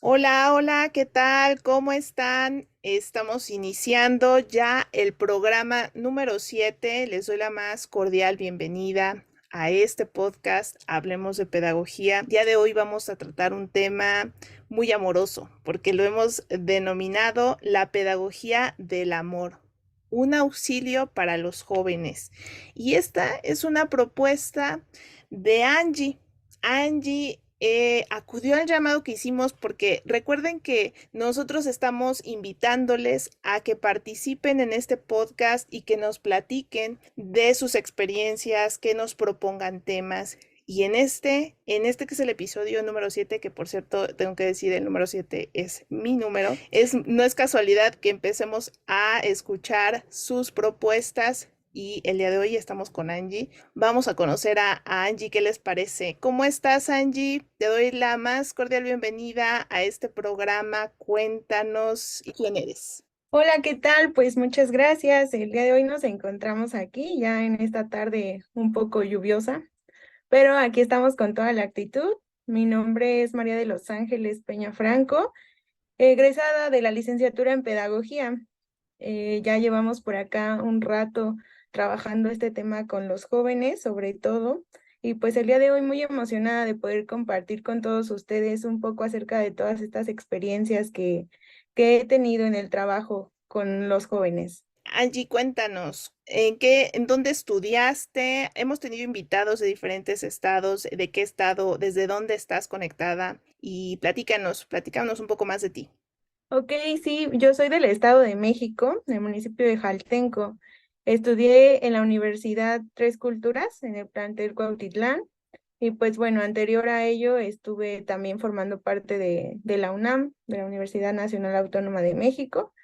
Hola, hola, ¿qué tal? ¿Cómo están? Estamos iniciando ya el programa número 7. Les doy la más cordial bienvenida a este podcast, Hablemos de Pedagogía. El día de hoy vamos a tratar un tema muy amoroso, porque lo hemos denominado la pedagogía del amor, un auxilio para los jóvenes. Y esta es una propuesta de Angie. Angie acudió al llamado que hicimos porque recuerden que nosotros estamos invitándoles a que participen en este podcast y que nos platiquen de sus experiencias, que nos propongan temas. Y en este que es el episodio número 7, que por cierto tengo que decir el número 7 es mi número, no es casualidad que empecemos a escuchar sus propuestas y el día de hoy estamos con Angie. Vamos a conocer a Angie, ¿qué les parece? ¿Cómo estás, Angie? Te doy la más cordial bienvenida a este programa. Cuéntanos quién eres. Hola, ¿qué tal? Pues muchas gracias. El día de hoy nos encontramos aquí, ya en esta tarde un poco lluviosa, pero aquí estamos con toda la actitud. Mi nombre es María de los Ángeles Peña Franco, egresada de la licenciatura en Pedagogía. Ya llevamos por acá un rato trabajando este tema con los jóvenes, sobre todo, y pues el día de hoy muy emocionada de poder compartir con todos ustedes un poco acerca de todas estas experiencias que he tenido en el trabajo con los jóvenes. Angie, cuéntanos, en dónde estudiaste? Hemos tenido invitados de diferentes estados, ¿de qué estado, desde dónde estás conectada? Y platícanos un poco más de ti. Ok, sí, yo soy del Estado de México, del municipio de Jaltenco. Estudié en la Universidad Tres Culturas, en el plantel Cuautitlán. Y pues bueno, anterior a ello estuve también formando parte de la UNAM, de la Universidad Nacional Autónoma de México,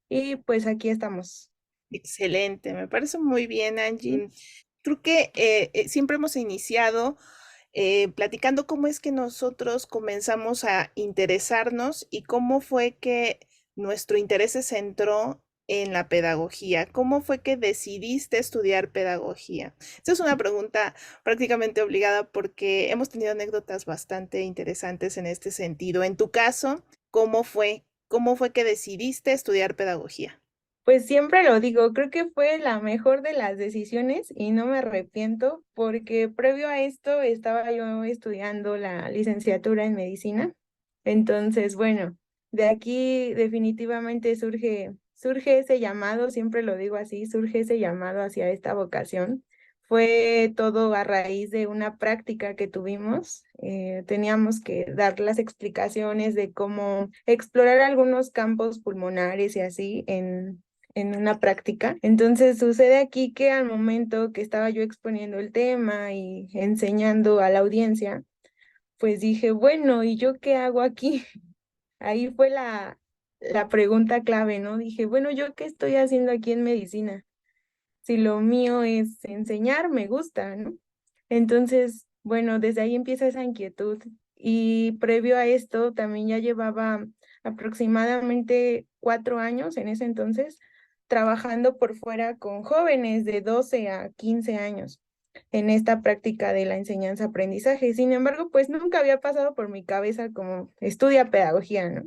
y pues aquí estamos. Excelente, me parece muy bien, Angie. Creo que siempre hemos iniciado platicando cómo es que nosotros comenzamos a interesarnos y cómo fue que nuestro interés se centró en la pedagogía. ¿Cómo fue que decidiste estudiar pedagogía? Esta es una pregunta prácticamente obligada porque hemos tenido anécdotas bastante interesantes en este sentido. En tu caso, ¿cómo fue? ¿Cómo fue que decidiste estudiar pedagogía? Pues siempre lo digo, creo que fue la mejor de las decisiones y no me arrepiento porque previo a esto estaba yo estudiando la licenciatura en medicina. Entonces, bueno, de aquí definitivamente surge ese llamado, siempre lo digo así, surge ese llamado hacia esta vocación. Fue todo a raíz de una práctica que tuvimos. Teníamos que dar las explicaciones de cómo explorar algunos campos pulmonares y así en una práctica. Entonces sucede aquí que al momento que estaba yo exponiendo el tema y enseñando a la audiencia, pues dije, bueno, ¿y yo qué hago aquí? Ahí fue la pregunta clave, ¿no? Dije, bueno, ¿yo qué estoy haciendo aquí en medicina? Si lo mío es enseñar, me gusta, ¿no? Entonces, bueno, desde ahí empieza esa inquietud. Y previo a esto, también ya llevaba aproximadamente 4 años en ese entonces trabajando por fuera con jóvenes de 12 a 15 años en esta práctica de la enseñanza-aprendizaje. Sin embargo, pues nunca había pasado por mi cabeza como estudia pedagogía, ¿no?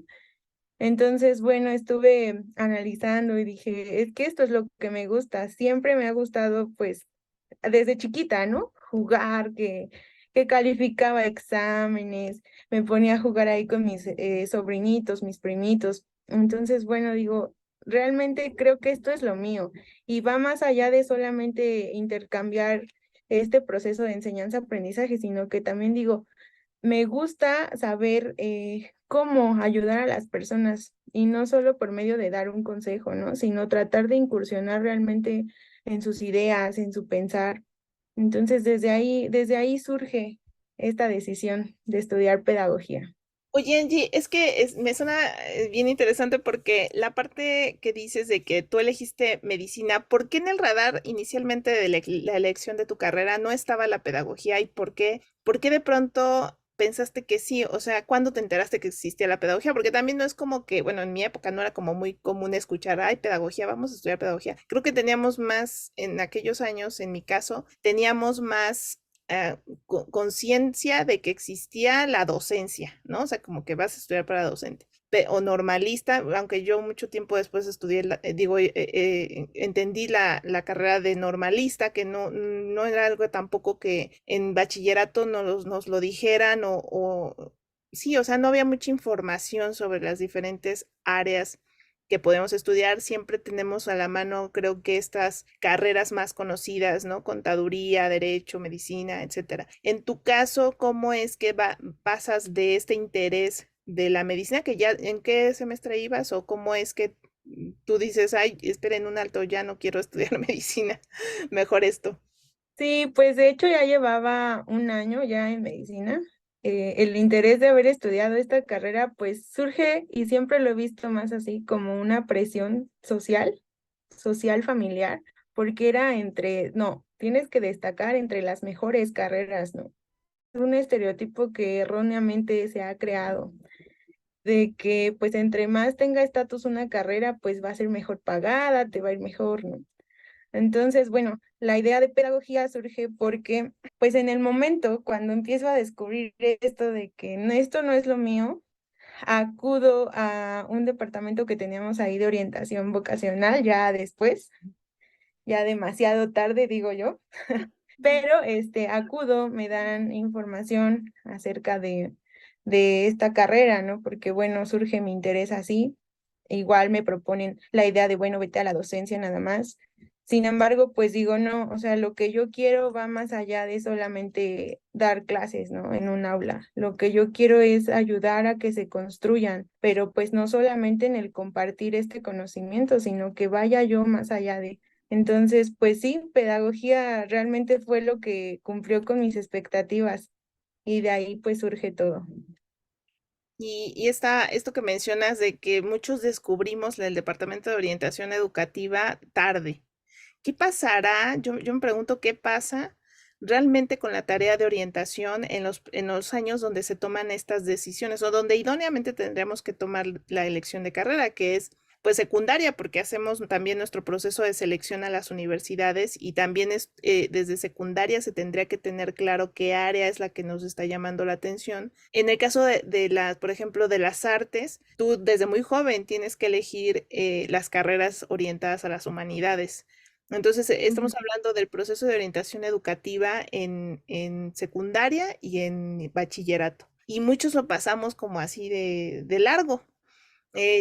Entonces, bueno, estuve analizando y dije, es que esto es lo que me gusta. Siempre me ha gustado, pues, desde chiquita, ¿no? Jugar, que calificaba exámenes, me ponía a jugar ahí con mis sobrinitos, mis primitos. Entonces, bueno, digo, realmente creo que esto es lo mío y va más allá de solamente intercambiar este proceso de enseñanza-aprendizaje, sino que también digo, me gusta saber cómo ayudar a las personas y no solo por medio de dar un consejo, ¿no? Sino tratar de incursionar realmente en sus ideas, en su pensar. Entonces, desde ahí surge esta decisión de estudiar pedagogía. Oye, Angie, es que me suena bien interesante porque la parte que dices de que tú elegiste medicina, ¿por qué en el radar inicialmente de la elección de tu carrera no estaba la pedagogía y por qué de pronto pensaste que sí? O sea, ¿cuándo te enteraste que existía la pedagogía? Porque también no es como que, bueno, en mi época no era como muy común escuchar, ay, pedagogía, vamos a estudiar pedagogía. Creo que teníamos más, en aquellos años, en mi caso, teníamos más conciencia de que existía la docencia, ¿no? O sea, como que vas a estudiar para docente. O normalista, aunque yo mucho tiempo después estudié, entendí la carrera de normalista, que no era algo tampoco que en bachillerato nos lo dijeran sí, o sea, no había mucha información sobre las diferentes áreas que podemos estudiar. Siempre tenemos a la mano, creo que estas carreras más conocidas, ¿no? Contaduría, derecho, medicina, etcétera. En tu caso, ¿cómo es que pasas de este interés de la medicina, que ya, ¿en qué semestre ibas? ¿O cómo es que tú dices, ay, esperen un alto, ya no quiero estudiar medicina, mejor esto? Sí, pues de hecho ya llevaba un año ya en medicina. El interés de haber estudiado esta carrera pues surge y siempre lo he visto más así como una presión social familiar, porque era no, tienes que destacar entre las mejores carreras, ¿no? Es un estereotipo que erróneamente se ha creado, de que pues entre más tenga estatus una carrera, pues va a ser mejor pagada, te va a ir mejor, ¿no? Entonces, bueno, la idea de pedagogía surge porque, pues en el momento cuando empiezo a descubrir esto de que esto no es lo mío, acudo a un departamento que teníamos ahí de orientación vocacional, ya después, ya demasiado tarde, digo yo, pero acudo, me dan información acerca de esta carrera, ¿no? Porque, bueno, surge mi interés así. Igual me proponen la idea de, bueno, vete a la docencia nada más. Sin embargo, pues digo, no, o sea, lo que yo quiero va más allá de solamente dar clases, ¿no? En un aula. Lo que yo quiero es ayudar a que se construyan, pero pues no solamente en el compartir este conocimiento, sino que vaya yo más allá de. Entonces, pues sí, pedagogía realmente fue lo que cumplió con mis expectativas y de ahí pues surge todo. Y esto que mencionas de que muchos descubrimos el Departamento de Orientación Educativa tarde. ¿Qué pasará? Yo me pregunto qué pasa realmente con la tarea de orientación en los años donde se toman estas decisiones o donde idóneamente tendríamos que tomar la elección de carrera, que es pues secundaria, porque hacemos también nuestro proceso de selección a las universidades y también desde secundaria se tendría que tener claro qué área es la que nos está llamando la atención. En el caso por ejemplo, de las artes, tú desde muy joven tienes que elegir las carreras orientadas a las humanidades. Entonces, Ujú. estamos hablando del proceso de orientación educativa en secundaria y en bachillerato. Y muchos lo pasamos como así de largo.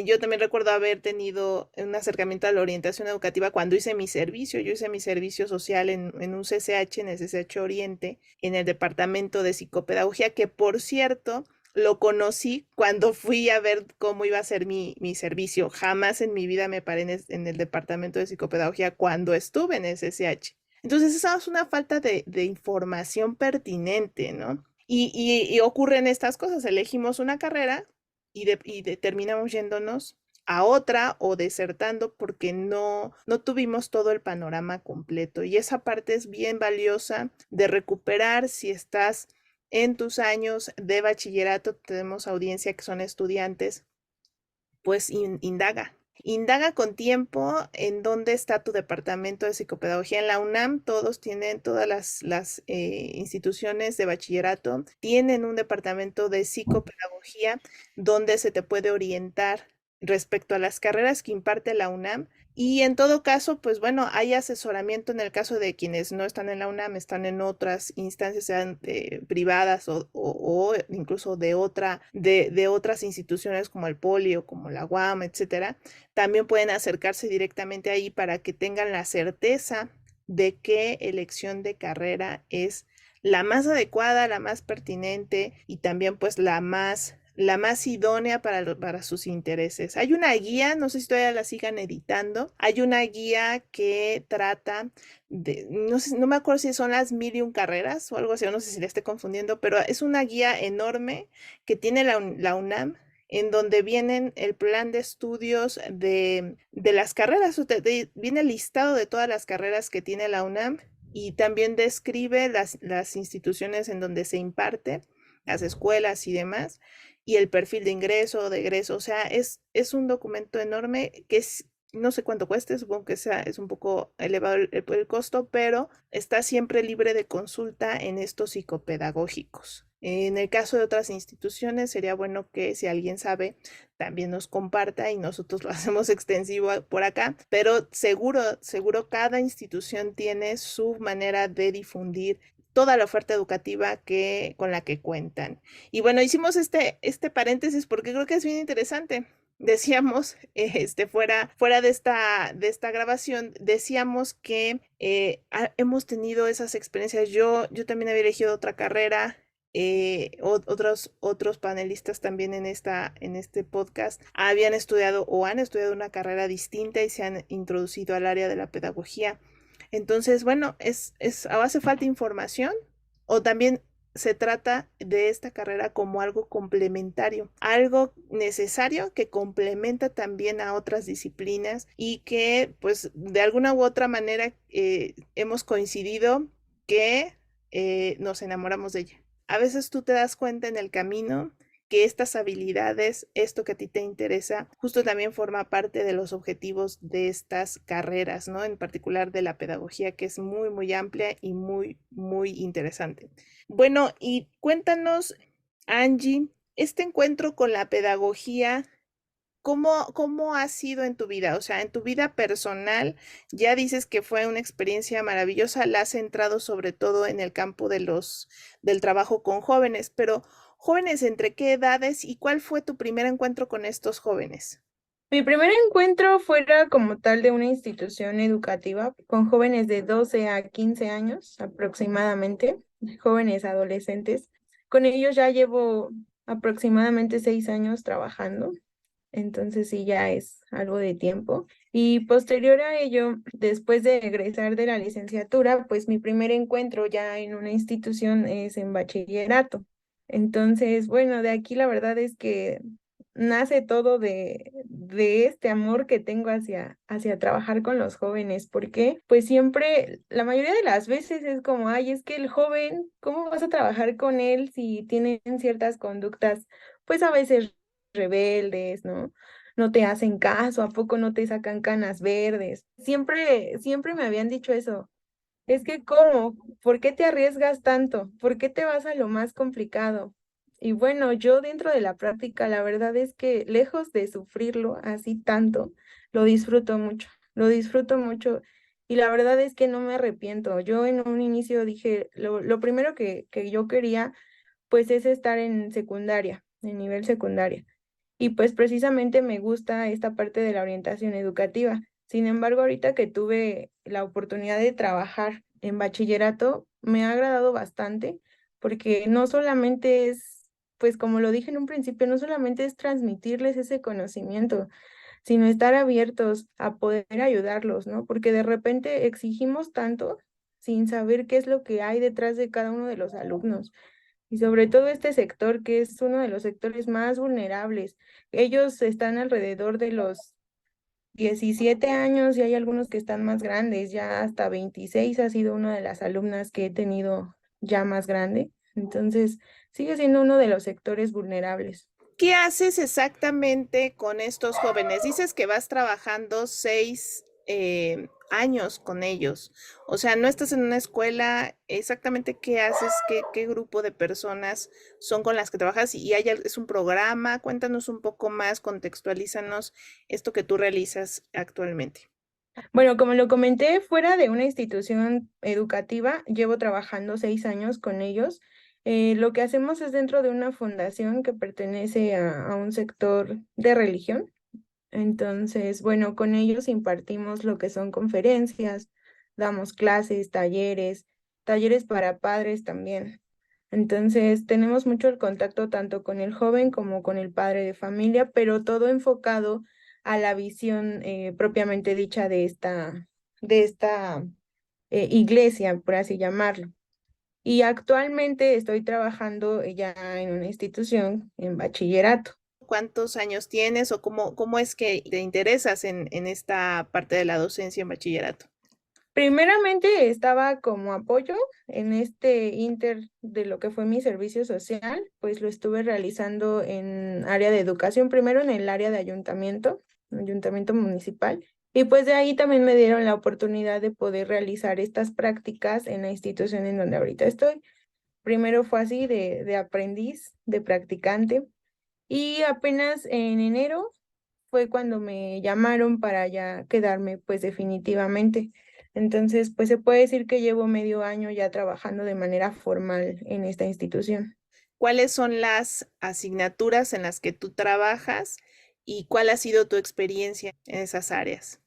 Yo también recuerdo haber tenido un acercamiento a la orientación educativa cuando hice mi servicio. Yo hice mi servicio social en un CCH, en el CCH Oriente, en el departamento de psicopedagogía, que por cierto lo conocí cuando fui a ver cómo iba a ser mi servicio. Jamás en mi vida me paré en el departamento de psicopedagogía cuando estuve en el CCH. Entonces, esa es una falta de información pertinente, ¿no? Y ocurren estas cosas. Elegimos una carrera terminamos yéndonos a otra o desertando porque no tuvimos todo el panorama completo. Y esa parte es bien valiosa de recuperar si estás en tus años de bachillerato, tenemos audiencia que son estudiantes, pues indaga. Indaga con tiempo en dónde está tu departamento de psicopedagogía. En la UNAM todas las instituciones de bachillerato tienen un departamento de psicopedagogía donde se te puede orientar respecto a las carreras que imparte la UNAM. Y en todo caso, pues bueno, hay asesoramiento en el caso de quienes no están en la UNAM, están en otras instancias, sean privadas o incluso de otras instituciones como el Poli o como la UAM, etcétera. También pueden acercarse directamente ahí para que tengan la certeza de qué elección de carrera es la más adecuada, la más pertinente y también pues la más idónea para sus intereses. Hay una guía, no sé si todavía la sigan editando, hay una guía que trata no sé, no me acuerdo si son las 1001 carreras o algo así, no sé si la esté confundiendo, pero es una guía enorme que tiene la UNAM en donde vienen el plan de estudios de las carreras, viene el listado de todas las carreras que tiene la UNAM y también describe las instituciones en donde se imparte, las escuelas y demás, y el perfil de ingreso, de egreso. O sea, es un documento enorme que no sé cuánto cueste, supongo que es un poco elevado el costo, pero está siempre libre de consulta en estos psicopedagógicos. En el caso de otras instituciones, sería bueno que si alguien sabe, también nos comparta y nosotros lo hacemos extensivo por acá, pero seguro cada institución tiene su manera de difundir toda la oferta educativa con la que cuentan. Y bueno, hicimos este paréntesis porque creo que es bien interesante. Decíamos, fuera de esta grabación, decíamos que hemos tenido esas experiencias. Yo también había elegido otra carrera, otros panelistas también en este podcast habían estudiado o han estudiado una carrera distinta y se han introducido al área de la pedagogía. Entonces, bueno, hace falta información o también se trata de esta carrera como algo complementario, algo necesario que complementa también a otras disciplinas y que pues de alguna u otra manera hemos coincidido que nos enamoramos de ella. A veces tú te das cuenta en el camino que estas habilidades, esto que a ti te interesa, justo también forma parte de los objetivos de estas carreras, ¿no? En particular de la pedagogía, que es muy, muy amplia y muy, muy interesante. Bueno, y cuéntanos, Angie, este encuentro con la pedagogía, ¿cómo ha sido en tu vida? O sea, en tu vida personal, ya dices que fue una experiencia maravillosa, la has centrado sobre todo en el campo del trabajo con jóvenes, pero jóvenes, ¿entre qué edades y cuál fue tu primer encuentro con estos jóvenes? Mi primer encuentro fuera como tal de una institución educativa con jóvenes de 12 a 15 años aproximadamente, jóvenes adolescentes. Con ellos ya llevo aproximadamente 6 años trabajando, entonces sí ya es algo de tiempo. Y posterior a ello, después de egresar de la licenciatura, pues mi primer encuentro ya en una institución es en bachillerato. Entonces, bueno, de aquí la verdad es que nace todo de este amor que tengo hacia trabajar con los jóvenes, porque pues siempre, la mayoría de las veces es como, ay, es que el joven, ¿cómo vas a trabajar con él si tienen ciertas conductas, pues a veces rebeldes, ¿no? No te hacen caso, ¿a poco no te sacan canas verdes? Siempre me habían dicho eso. Es que, ¿cómo? ¿Por qué te arriesgas tanto? ¿Por qué te vas a lo más complicado? Y bueno, yo dentro de la práctica, la verdad es que lejos de sufrirlo así tanto, lo disfruto mucho y la verdad es que no me arrepiento. Yo en un inicio dije, lo primero que yo quería, pues es estar en secundaria, en nivel secundaria. Y pues precisamente me gusta esta parte de la orientación educativa. Sin embargo, ahorita que tuve la oportunidad de trabajar en bachillerato, me ha agradado bastante porque no solamente es, pues como lo dije en un principio, no solamente es transmitirles ese conocimiento, sino estar abiertos a poder ayudarlos, ¿no? Porque de repente exigimos tanto sin saber qué es lo que hay detrás de cada uno de los alumnos. Y sobre todo este sector, que es uno de los sectores más vulnerables. Ellos están alrededor de los 17 años y hay algunos que están más grandes, ya hasta 26 ha sido una de las alumnas que he tenido ya más grande. Entonces, sigue siendo uno de los sectores vulnerables. ¿Qué haces exactamente con estos jóvenes? Dices que vas trabajando 6 años con ellos. O sea, no estás en una escuela. Exactamente qué haces, qué grupo de personas son con las que trabajas y es un programa. Cuéntanos un poco más, contextualízanos esto que tú realizas actualmente. Bueno, como lo comenté, fuera de una institución educativa, llevo trabajando 6 años con ellos. Lo que hacemos es dentro de una fundación que pertenece a un sector de religión. Entonces, bueno, con ellos impartimos lo que son conferencias, damos clases, talleres para padres también. Entonces, tenemos mucho el contacto tanto con el joven como con el padre de familia, pero todo enfocado a la visión propiamente dicha de esta iglesia, por así llamarlo. Y actualmente estoy trabajando ya en una institución en bachillerato. ¿Cuántos años tienes o cómo es que te interesas en esta parte de la docencia en bachillerato? Primeramente estaba como apoyo en este inter de lo que fue mi servicio social, pues lo estuve realizando en área de educación, primero en el área de ayuntamiento municipal, Y pues de ahí también me dieron la oportunidad de poder realizar estas prácticas en la institución en donde ahorita estoy. Primero fue así de aprendiz, de practicante, y apenas en enero fue cuando me llamaron para ya quedarme pues definitivamente. Entonces, pues se puede decir que llevo medio año ya trabajando de manera formal en esta institución. ¿Cuáles son las asignaturas en las que tú trabajas y cuál ha sido tu experiencia en esas áreas?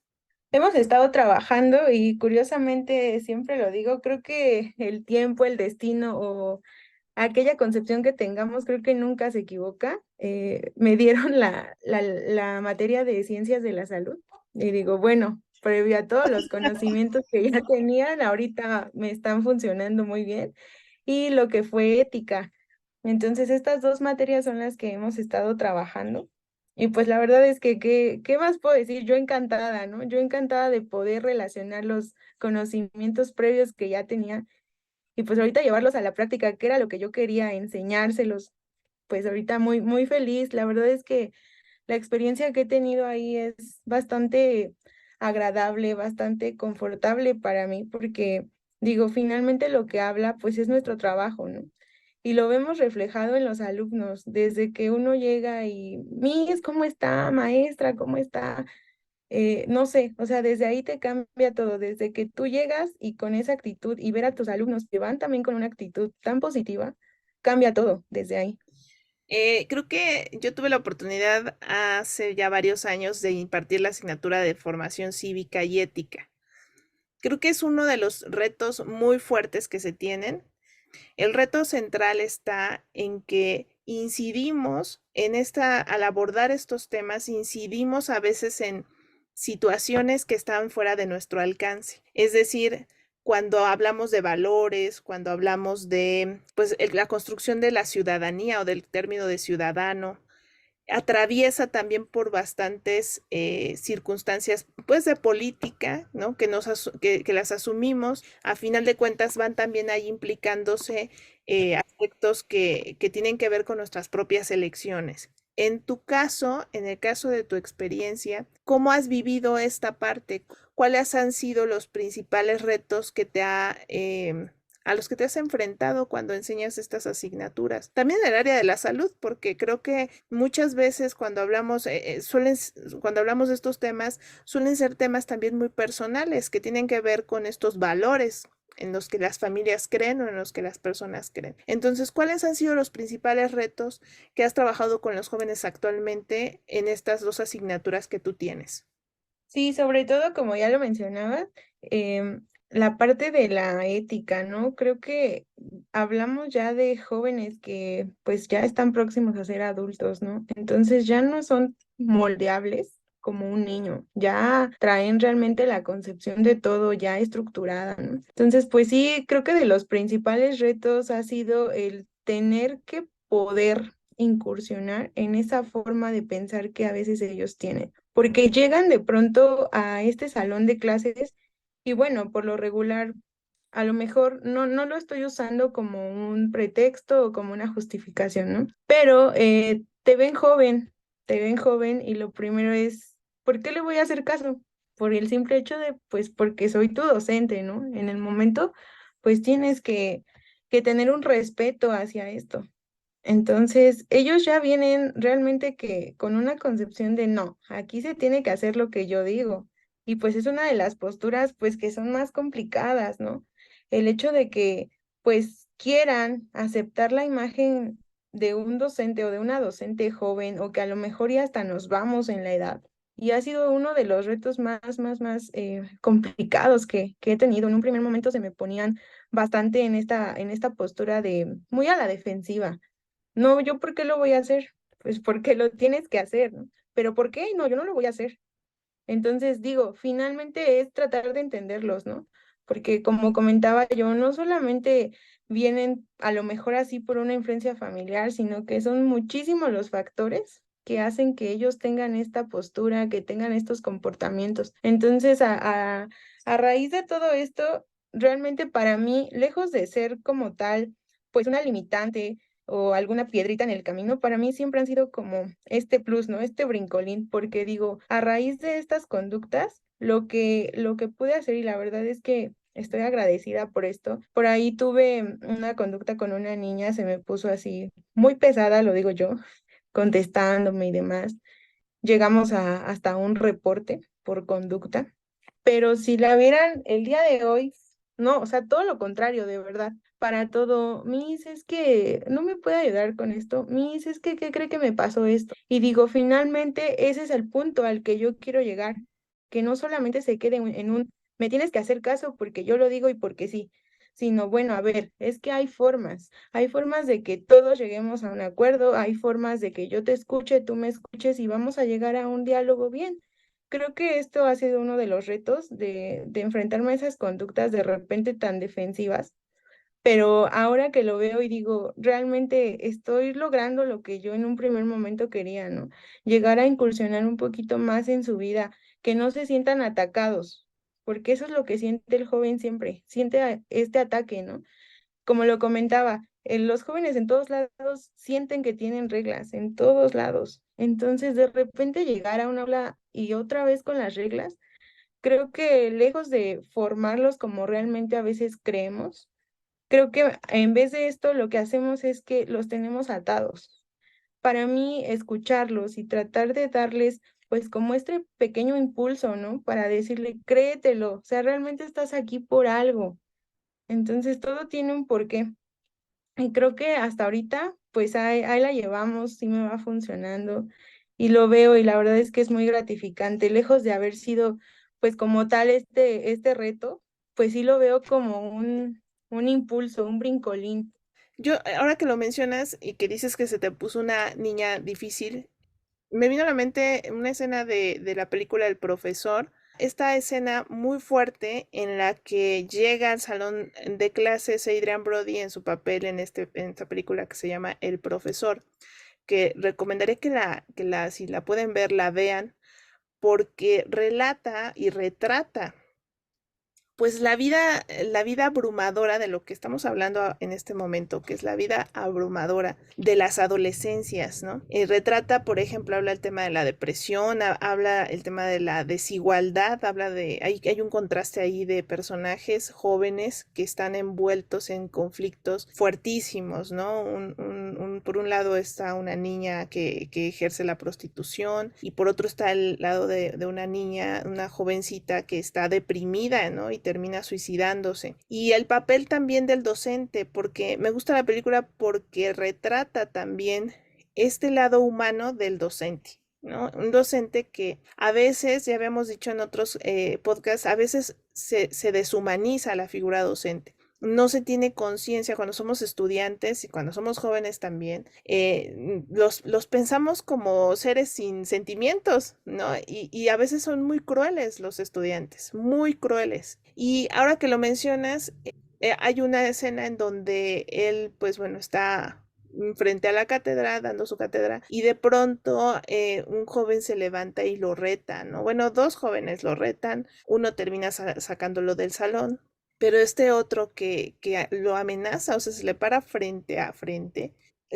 Hemos estado trabajando y curiosamente siempre lo digo, creo que el tiempo, el destino o aquella concepción que tengamos, creo que nunca se equivoca. Me dieron la materia de ciencias de la salud y digo, bueno, previo a todos los conocimientos que ya tenían, ahorita me están funcionando muy bien. Y lo que fue ética. Entonces, estas dos materias son las que hemos estado trabajando. Y pues la verdad es que, ¿qué más puedo decir? Yo encantada, ¿no? Yo encantada de poder relacionar los conocimientos previos que ya tenía y pues ahorita llevarlos a la práctica, que era lo que yo quería, enseñárselos. Pues ahorita muy, muy feliz. La verdad es que la experiencia que he tenido ahí es bastante agradable, bastante confortable para mí, porque digo, finalmente lo que habla, pues es nuestro trabajo, ¿no? Y lo vemos reflejado en los alumnos, desde que uno llega y, Miss, ¿cómo está? Maestra, ¿cómo está? No sé, o sea, desde ahí te cambia todo, desde que tú llegas y con esa actitud y ver a tus alumnos que van también con una actitud tan positiva, cambia todo desde ahí. Creo que yo tuve la oportunidad hace ya varios años de impartir la asignatura de formación cívica y ética. Creo que es uno de los retos muy fuertes que se tienen. El reto central está en que incidimos en al abordar estos temas, incidimos a veces en situaciones que están fuera de nuestro alcance. Es decir, cuando hablamos de valores, cuando hablamos de pues, la construcción de la ciudadanía o del término de ciudadano, atraviesa también por bastantes circunstancias pues de política, ¿no? Que las asumimos, a final de cuentas van también ahí implicándose aspectos que tienen que ver con nuestras propias elecciones. En tu caso, en el caso de tu experiencia, ¿cómo has vivido esta parte? ¿Cuáles han sido los principales retos a los que te has enfrentado cuando enseñas estas asignaturas? También en el área de la salud, porque creo que muchas veces cuando hablamos de estos temas, suelen ser temas también muy personales que tienen que ver con estos valores en los que las familias creen o en los que las personas creen. Entonces, ¿cuáles han sido los principales retos que has trabajado con los jóvenes actualmente en estas dos asignaturas que tú tienes? Sí, sobre todo, como ya lo mencionaba, la parte de la ética, ¿no? Creo que hablamos ya de jóvenes que pues ya están próximos a ser adultos, ¿no? Entonces ya no son moldeables como un niño, ya traen realmente la concepción de todo ya estructurada, ¿no? Entonces, pues sí, creo que de los principales retos ha sido el tener que poder incursionar en esa forma de pensar que a veces ellos tienen porque llegan de pronto a este salón de clases y bueno, por lo regular, a lo mejor no lo estoy usando como un pretexto o como una justificación, ¿no? Pero te ven joven y lo primero es, ¿por qué le voy a hacer caso? Por el simple hecho de, pues, porque soy tu docente, ¿no? En el momento, pues tienes que tener un respeto hacia esto. Entonces, ellos ya vienen realmente que con una concepción de no, aquí se tiene que hacer lo que yo digo. Y pues es una de las posturas pues que son más complicadas, ¿no? El hecho de que pues quieran aceptar la imagen de un docente o de una docente joven o que a lo mejor ya hasta nos vamos en la edad. Y ha sido uno de los retos más complicados que he tenido. En un primer momento se me ponían bastante en esta postura de muy a la defensiva no, ¿yo por qué lo voy a hacer? Pues porque lo tienes que hacer, ¿no? ¿Pero por qué? No, yo no lo voy a hacer. Entonces, digo, finalmente es tratar de entenderlos, ¿no? Porque como comentaba yo, no solamente vienen a lo mejor así por una influencia familiar, sino que son muchísimos los factores que hacen que ellos tengan esta postura, que tengan estos comportamientos. Entonces, a raíz de todo esto, realmente para mí, lejos de ser como tal, pues una limitante o alguna piedrita en el camino, para mí siempre han sido como este plus, ¿no? Este brincolín, porque digo, a raíz de estas conductas, lo que pude hacer y la verdad es que estoy agradecida por esto. Por ahí tuve una conducta con una niña, se me puso así muy pesada, lo digo yo, contestándome y demás. Llegamos hasta un reporte por conducta, pero si la vieran el día de hoy, no, o sea, todo lo contrario, de verdad. Para todo, Miss, es que no me puede ayudar con esto. Miss, es que, ¿qué cree que me pasó esto? Y digo, finalmente, ese es el punto al que yo quiero llegar, que no solamente se quede en me tienes que hacer caso porque yo lo digo y porque sí, sino, bueno, a ver, es que hay formas de que todos lleguemos a un acuerdo, hay formas de que yo te escuche, tú me escuches y vamos a llegar a un diálogo bien. Creo que esto ha sido uno de los retos de enfrentarme a esas conductas de repente tan defensivas, pero ahora que lo veo y digo, realmente estoy logrando lo que yo en un primer momento quería, ¿no? Llegar a incursionar un poquito más en su vida, que no se sientan atacados, porque eso es lo que siente el joven siempre, siente este ataque, ¿no? Como lo comentaba, los jóvenes en todos lados sienten que tienen reglas, en todos lados. Entonces, de repente llegar a un aula y otra vez con las reglas, creo que lejos de formarlos como realmente a veces creemos, creo que en vez de esto lo que hacemos es que los tenemos atados. Para mí, escucharlos y tratar de darles pues como este pequeño impulso, ¿no? Para decirle, créetelo, o sea, realmente estás aquí por algo. Entonces, todo tiene un porqué. Y creo que hasta ahorita, pues ahí la llevamos, sí me va funcionando y lo veo y la verdad es que es muy gratificante, lejos de haber sido pues como tal este reto, pues sí lo veo como un impulso, un brincolín. Yo, ahora que lo mencionas y que dices que se te puso una niña difícil, me vino a la mente una escena de la película El Profesor. Esta escena muy fuerte en la que llega al salón de clases Adrian Brody en su papel en esta película que se llama El Profesor, que recomendaré si la pueden ver, la vean, porque relata y retrata pues la vida abrumadora de lo que estamos hablando en este momento, que es la vida abrumadora de las adolescencias, ¿no? Retrata, por ejemplo, habla el tema de la depresión, habla el tema de la desigualdad, hay un contraste ahí de personajes jóvenes que están envueltos en conflictos fuertísimos, ¿no? Por un lado está una niña que ejerce la prostitución y por otro está el lado de una niña, una jovencita que está deprimida, ¿no? Y termina suicidándose. Y el papel también del docente, porque me gusta la película porque retrata también este lado humano del docente. ¿No? Un docente que a veces, ya habíamos dicho en otros podcasts, a veces se deshumaniza la figura docente. No se tiene conciencia cuando somos estudiantes y cuando somos jóvenes también, los pensamos como seres sin sentimientos, ¿no? Y a veces son muy crueles los estudiantes, muy crueles. Y ahora que lo mencionas, hay una escena en donde él, pues bueno, está frente a la cátedra, dando su cátedra, y de pronto un joven se levanta y lo reta, ¿no? Bueno, dos jóvenes lo retan, uno termina sacándolo del salón, pero este otro que lo amenaza, o sea, se le para frente a frente.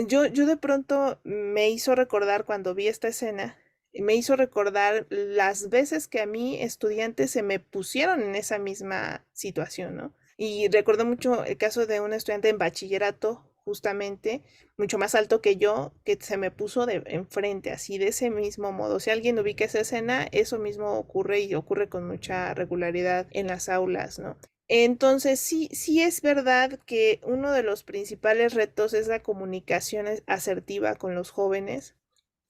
Yo de pronto me hizo recordar cuando vi esta escena, me hizo recordar las veces que a mí estudiantes se me pusieron en esa misma situación, ¿no? Y recuerdo mucho el caso de un estudiante en bachillerato, justamente, mucho más alto que yo, que se me puso de enfrente, así de ese mismo modo. Si alguien ubica esa escena, eso mismo ocurre y ocurre con mucha regularidad en las aulas, ¿no? Entonces, sí es verdad que uno de los principales retos es la comunicación asertiva con los jóvenes,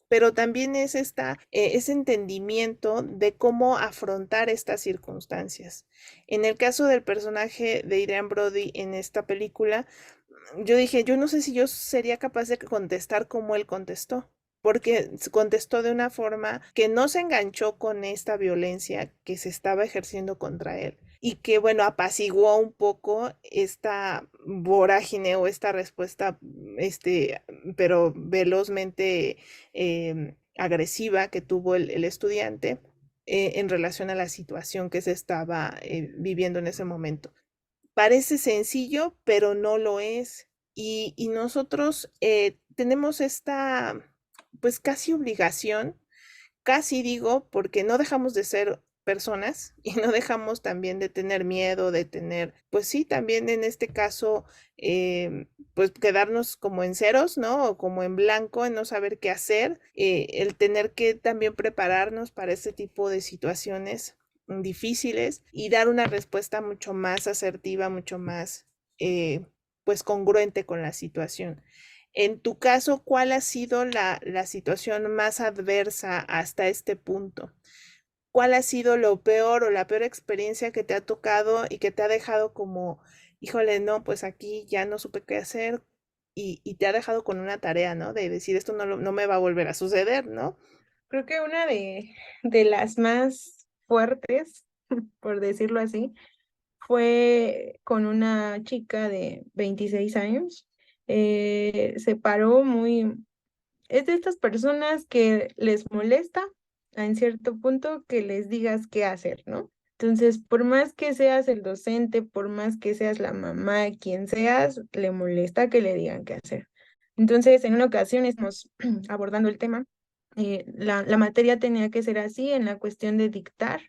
pero también es ese entendimiento de cómo afrontar estas circunstancias. En el caso del personaje de Adrian Brody en esta película, yo dije, yo no sé si yo sería capaz de contestar como él contestó, porque contestó de una forma que no se enganchó con esta violencia que se estaba ejerciendo contra él y que, bueno, apaciguó un poco esta vorágine o esta respuesta, pero velozmente agresiva que tuvo el estudiante en relación a la situación que se estaba viviendo en ese momento. Parece sencillo, pero no lo es. Y nosotros tenemos esta, pues casi obligación, casi digo, porque no dejamos de ser personas y no dejamos también de tener miedo, de tener, pues sí, también en este caso, pues quedarnos como en ceros, ¿no? O como en blanco, en no saber qué hacer, el tener que también prepararnos para este tipo de situaciones difíciles y dar una respuesta mucho más asertiva, mucho más, pues congruente con la situación. En tu caso, ¿cuál ha sido la situación más adversa hasta este punto? ¿Cuál ha sido lo peor o la peor experiencia que te ha tocado y que te ha dejado como, híjole, no, pues aquí ya no supe qué hacer y te ha dejado con una tarea, ¿no? De decir, esto no me va a volver a suceder, ¿no? Creo que una de las más fuertes, por decirlo así, fue con una chica de 26 años. Se paró muy, es de estas personas que les molesta en cierto punto que les digas qué hacer, ¿no? Entonces, por más que seas el docente, por más que seas la mamá, quien seas, le molesta que le digan qué hacer. Entonces, en una ocasión estamos abordando el tema. La materia tenía que ser así en la cuestión de dictar,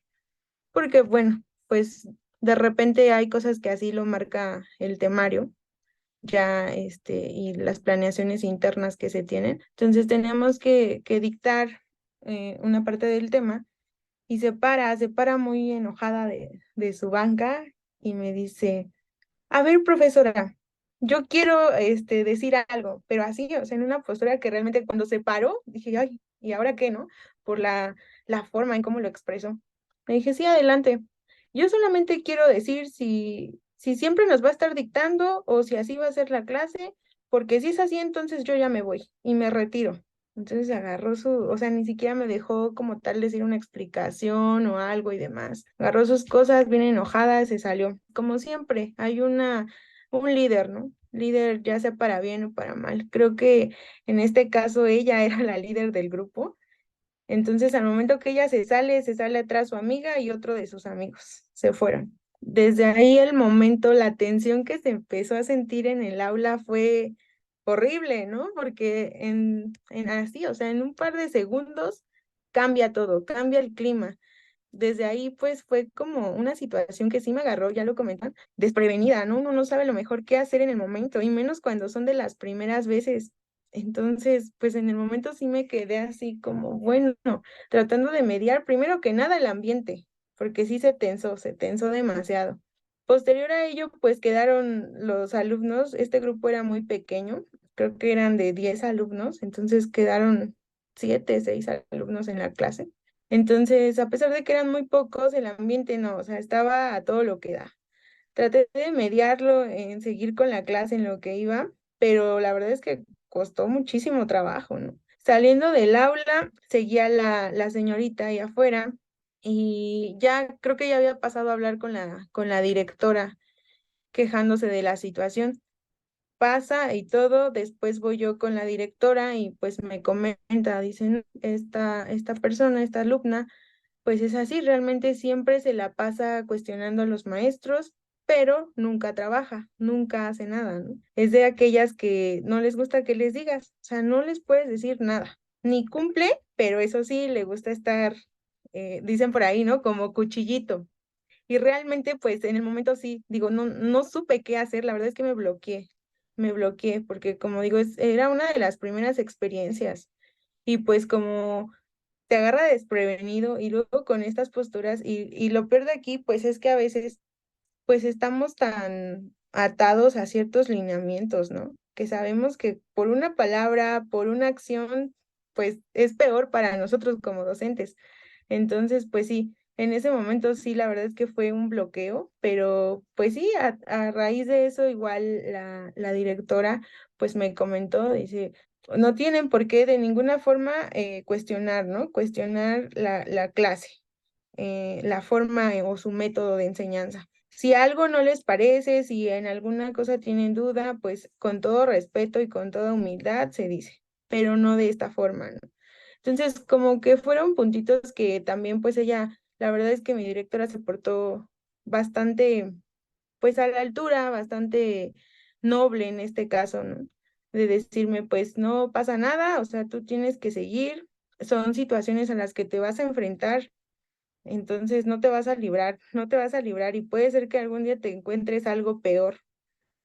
porque bueno, pues de repente hay cosas que así lo marca el temario ya y las planeaciones internas que se tienen. Entonces teníamos que dictar una parte del tema y se para muy enojada de su banca y me dice, a ver, profesora, yo quiero decir algo, pero así, o sea, en una postura que realmente cuando se paró, dije, ay, ¿y ahora qué, no? Por la forma en cómo lo expresó. Me dije, sí, adelante. Yo solamente quiero decir si siempre nos va a estar dictando o si así va a ser la clase, porque si es así, entonces yo ya me voy y me retiro. Entonces agarró o sea, ni siquiera me dejó como tal decir una explicación o algo y demás. Agarró sus cosas bien enojada, se salió. Como siempre, hay un líder, ¿no? Líder ya sea para bien o para mal. Creo que en este caso ella era la líder del grupo. Entonces, al momento que ella se sale atrás su amiga y otro de sus amigos. Se fueron. Desde ahí el momento, la tensión que se empezó a sentir en el aula fue horrible, ¿no? Porque en así, o sea, en un par de segundos cambia todo, cambia el clima. Desde ahí, pues, fue como una situación que sí me agarró, ya lo comentan, desprevenida, ¿no? Uno no sabe lo mejor qué hacer en el momento, y menos cuando son de las primeras veces. Entonces, pues en el momento sí me quedé así como, bueno, tratando de mediar primero que nada el ambiente, porque sí se tensó demasiado. Posterior a ello, pues quedaron los alumnos, este grupo era muy pequeño, creo que eran de 10 alumnos, entonces quedaron 7, 6 alumnos en la clase. Entonces, a pesar de que eran muy pocos, el ambiente no, o sea, estaba a todo lo que da. Traté de mediarlo en seguir con la clase en lo que iba, pero la verdad es que costó muchísimo trabajo, ¿no? Saliendo del aula, seguía la señorita ahí afuera y ya creo que ya había pasado a hablar con la directora quejándose de la situación. Pasa y todo, después voy yo con la directora y pues me comenta, dicen, esta persona, esta alumna, pues es así, realmente siempre se la pasa cuestionando a los maestros, pero nunca trabaja, nunca hace nada, ¿no? Es de aquellas que no les gusta que les digas, o sea, no les puedes decir nada, ni cumple, pero eso sí, le gusta estar, dicen por ahí, ¿no? Como cuchillito. Y realmente, pues en el momento sí, digo, no supe qué hacer, la verdad es que me bloqueé, porque como digo, era una de las primeras experiencias. Y pues como te agarra desprevenido y luego con estas posturas y lo peor de aquí pues es que a veces pues estamos tan atados a ciertos lineamientos, ¿no? Que sabemos que por una palabra, por una acción, pues es peor para nosotros como docentes. Entonces, pues sí, en ese momento sí, la verdad es que fue un bloqueo, pero pues sí, a raíz de eso igual la directora pues me comentó, dice, no tienen por qué de ninguna forma cuestionar, ¿no? Cuestionar la clase, la forma o su método de enseñanza. Si algo no les parece, si en alguna cosa tienen duda, pues con todo respeto y con toda humildad se dice, pero no de esta forma, ¿no? Entonces, como que fueron puntitos que también, pues ella, la verdad es que mi directora se portó bastante, pues a la altura, bastante noble en este caso, ¿no? De decirme, pues no pasa nada, o sea, tú tienes que seguir, son situaciones a las que te vas a enfrentar entonces no te vas a librar, no te vas a librar y puede ser que algún día te encuentres algo peor,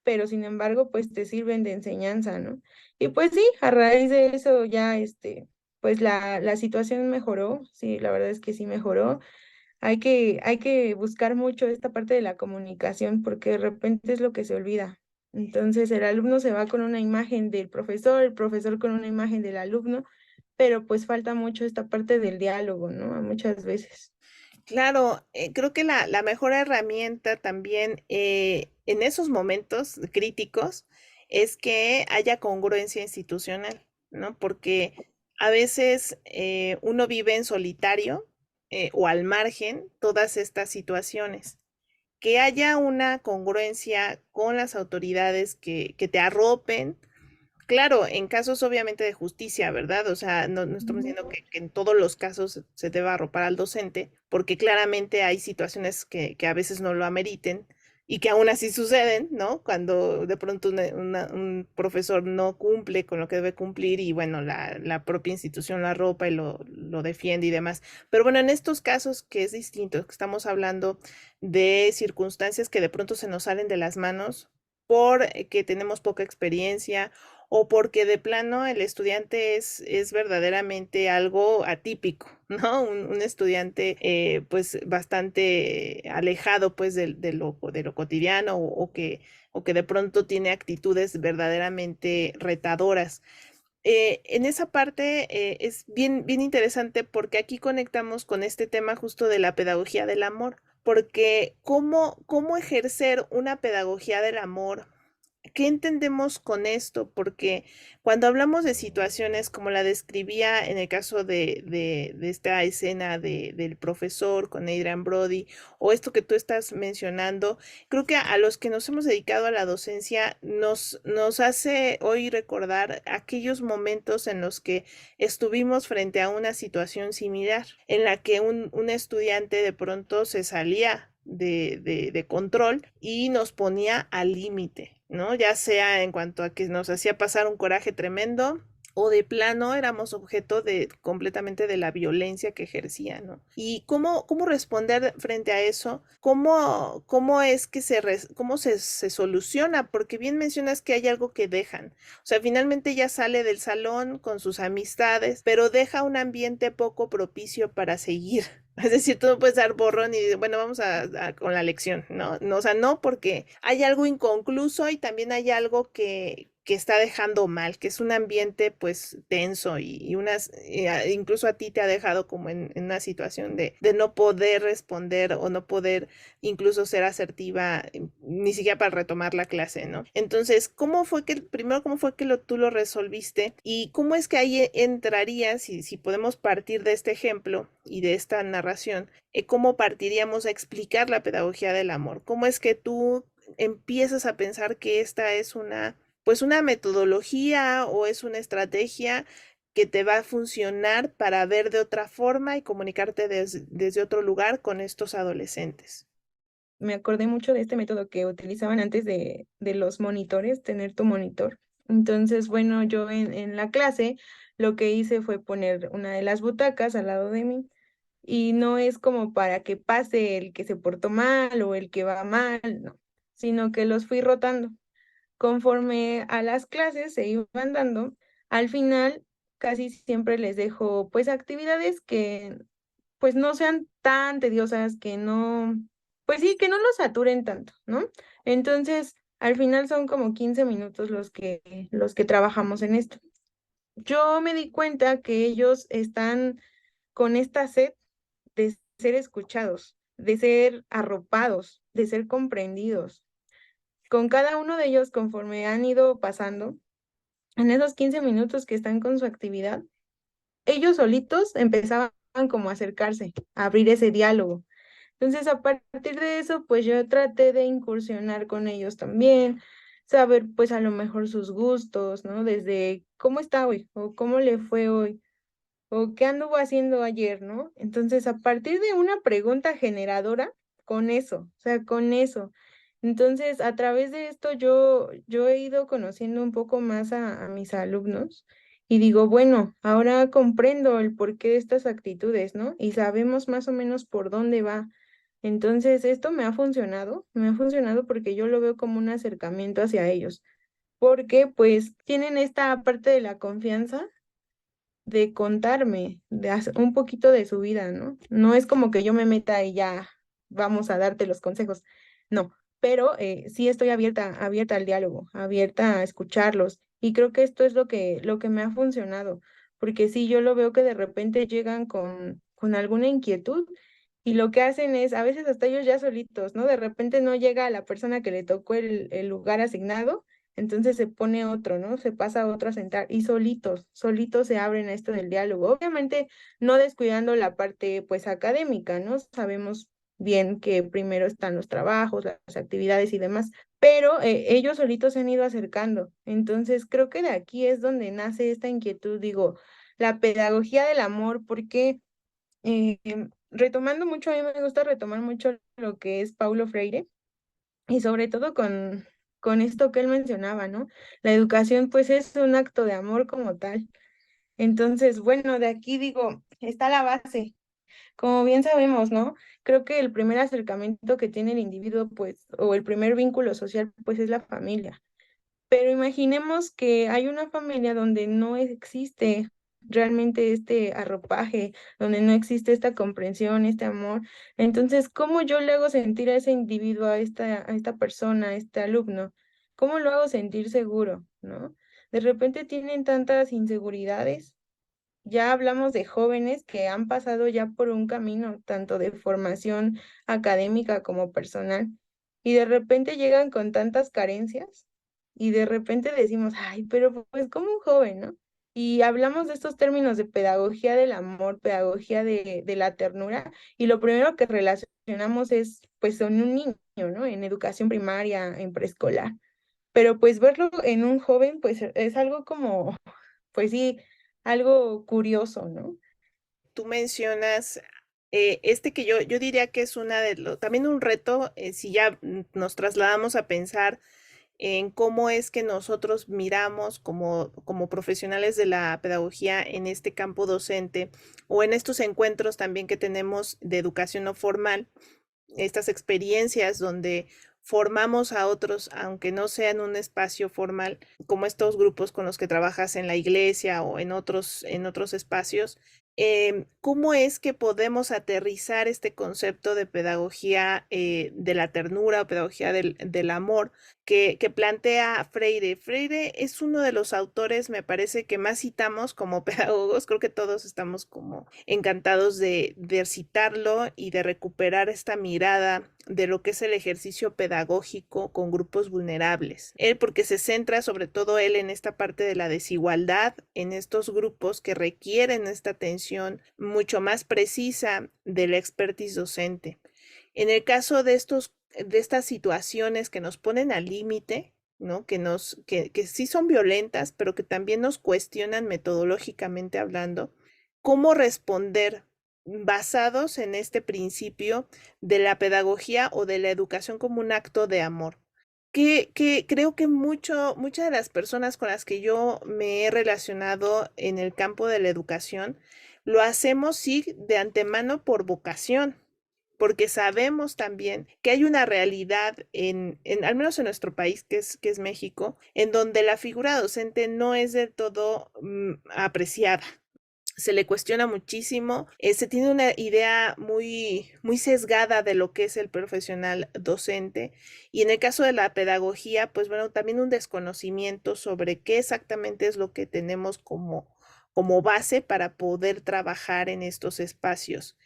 pero sin embargo, pues te sirven de enseñanza, ¿no? Y pues sí, a raíz de eso ya, pues la situación mejoró, sí, la verdad es que sí mejoró. Hay que buscar mucho esta parte de la comunicación porque de repente es lo que se olvida. Entonces el alumno se va con una imagen del profesor, el profesor con una imagen del alumno, pero pues falta mucho esta parte del diálogo, ¿no? Muchas veces. Claro, creo que la mejor herramienta también en esos momentos críticos es que haya congruencia institucional, ¿no? Porque a veces uno vive en solitario o al margen todas estas situaciones. Que haya una congruencia con las autoridades que te arropen. Claro, en casos obviamente de justicia, ¿verdad? O sea, no estamos diciendo que en todos los casos se deba arropar al docente, porque claramente hay situaciones que a veces no lo ameriten y que aún así suceden, ¿no? Cuando de pronto un profesor no cumple con lo que debe cumplir y bueno, la propia institución lo arropa y lo defiende y demás. Pero bueno, en estos casos que es distinto, que estamos hablando de circunstancias que de pronto se nos salen de las manos porque tenemos poca experiencia o porque de plano el estudiante es verdaderamente algo atípico, ¿no? Un estudiante pues bastante alejado pues de lo cotidiano o que de pronto tiene actitudes verdaderamente retadoras. En esa parte es bien interesante porque aquí conectamos con este tema justo de la pedagogía del amor, porque cómo ejercer una pedagogía del amor. ¿Qué entendemos con esto? Porque cuando hablamos de situaciones como la describía en el caso de esta escena del profesor con Adrian Brody, o esto que tú estás mencionando, creo que a los que nos hemos dedicado a la docencia nos hace hoy recordar aquellos momentos en los que estuvimos frente a una situación similar, en la que un estudiante de pronto se salía de control y nos ponía al límite, ¿no? Ya sea en cuanto a que nos hacía pasar un coraje tremendo o de plano éramos objeto de completamente de la violencia que ejercía, ¿no? Y cómo responder frente a eso, cómo es que se soluciona, porque bien mencionas que hay algo que dejan. O sea, finalmente ella sale del salón con sus amistades, pero deja un ambiente poco propicio para seguir. Es decir, tú no puedes dar borrón y bueno, vamos con la lección, ¿no? No, o sea, no, porque hay algo inconcluso y también hay algo que está dejando mal, que es un ambiente pues tenso y incluso a ti te ha dejado como en una situación de no poder responder o no poder incluso ser asertiva, ni siquiera para retomar la clase, ¿no? Entonces, primero, cómo fue que tú lo resolviste y cómo es que ahí entraría, si podemos partir de este ejemplo y de esta narración, cómo partiríamos a explicar la pedagogía del amor? ¿Cómo es que tú empiezas a pensar que esta es pues una metodología o es una estrategia que te va a funcionar para ver de otra forma y comunicarte desde otro lugar con estos adolescentes? Me acordé mucho de este método que utilizaban antes de los monitores, tener tu monitor. Entonces, bueno, yo en la clase lo que hice fue poner una de las butacas al lado de mí y no es como para que pase el que se portó mal o el que va mal, no, sino que los fui rotando. Conforme a las clases se iban dando, al final casi siempre les dejo pues actividades que pues no sean tan tediosas, que no, pues sí, que no los saturen tanto, ¿no? Entonces, al final son como 15 minutos los que trabajamos en esto. Yo me di cuenta que ellos están con esta sed de ser escuchados, de ser arropados, de ser comprendidos. Con cada uno de ellos, conforme han ido pasando, en esos 15 minutos que están con su actividad, ellos solitos empezaban como a acercarse, a abrir ese diálogo. Entonces, a partir de eso, pues yo traté de incursionar con ellos también, saber pues a lo mejor sus gustos, ¿no? Desde cómo está hoy, o cómo le fue hoy, o qué anduvo haciendo ayer, ¿no? Entonces, a partir de una pregunta generadora, con eso, o sea, con eso. Entonces, a través de esto yo he ido conociendo un poco más a mis alumnos Y digo, bueno, ahora comprendo el porqué de estas actitudes, ¿no? Y sabemos más o menos por dónde va. Entonces, esto me ha funcionado porque yo lo veo como un acercamiento hacia ellos, porque pues tienen esta parte de la confianza de contarme un poquito de su vida, ¿no? No es como que yo me meta y ya vamos a darte los consejos, no, pero sí estoy abierta al diálogo, abierta a escucharlos y creo que esto es lo que me ha funcionado, porque sí, yo lo veo que de repente llegan con alguna inquietud y lo que hacen es, a veces hasta ellos ya solitos, ¿no? De repente no llega la persona que le tocó el lugar asignado, entonces se pone otro, ¿no? Se pasa a otro a sentar y solitos se abren a esto del diálogo. Obviamente no descuidando la parte pues académica, ¿no? Sabemos bien que primero están los trabajos, las actividades y demás, pero ellos solitos se han ido acercando. Entonces creo que de aquí es donde nace esta inquietud, digo, la pedagogía del amor, porque retomando mucho, a mí me gusta retomar mucho lo que es Paulo Freire y sobre todo con esto que él mencionaba, ¿no? La educación pues es un acto de amor como tal. Entonces, bueno, de aquí digo, está la base. Como bien sabemos, ¿no? Creo que el primer acercamiento que tiene el individuo, pues, o el primer vínculo social, pues es la familia. Pero imaginemos que hay una familia donde no existe realmente este arropaje, donde no existe esta comprensión, este amor. Entonces, ¿cómo yo le hago sentir a ese individuo, a esta persona, a este alumno? ¿Cómo lo hago sentir seguro, ¿no? De repente tienen tantas inseguridades. Ya hablamos de jóvenes que han pasado ya por un camino, tanto de formación académica como personal, y de repente llegan con tantas carencias, y de repente decimos, ay, pero pues como un joven, ¿no? Y hablamos de estos términos de pedagogía del amor, pedagogía de la ternura, y lo primero que relacionamos es, pues, en un niño, ¿no? En educación primaria, en preescolar. Pero pues verlo en un joven, pues es algo como, pues sí, algo curioso, ¿no? Tú mencionas este que yo diría que es una de los, también un reto, si ya nos trasladamos a pensar en cómo es que nosotros miramos como profesionales de la pedagogía en este campo docente o en estos encuentros también que tenemos de educación no formal, estas experiencias donde formamos a otros, aunque no sea en un espacio formal, como estos grupos con los que trabajas en la iglesia o en otros espacios. ¿Cómo es que podemos aterrizar este concepto de pedagogía de la ternura o pedagogía del amor que plantea Freire? Freire es uno de los autores, me parece, que más citamos como pedagogos. Creo que todos estamos como encantados de citarlo y de recuperar esta mirada de lo que es el ejercicio pedagógico con grupos vulnerables. Él porque se centra sobre todo él en esta parte de la desigualdad, en estos grupos que requieren esta atención mucho más precisa de la expertise docente. En el caso de estas situaciones que nos ponen al límite, ¿no? Que sí son violentas, pero que también nos cuestionan metodológicamente hablando, cómo responder basados en este principio de la pedagogía o de la educación como un acto de amor. Que creo que muchas de las personas con las que yo me he relacionado en el campo de la educación, lo hacemos sí de antemano por vocación, porque sabemos también que hay una realidad al menos en nuestro país, que es México, en donde la figura docente no es del todo apreciada. Se le cuestiona muchísimo, se tiene una idea muy sesgada de lo que es el profesional docente y en el caso de la pedagogía, pues bueno, también un desconocimiento sobre qué exactamente es lo que tenemos como base para poder trabajar en estos espacios.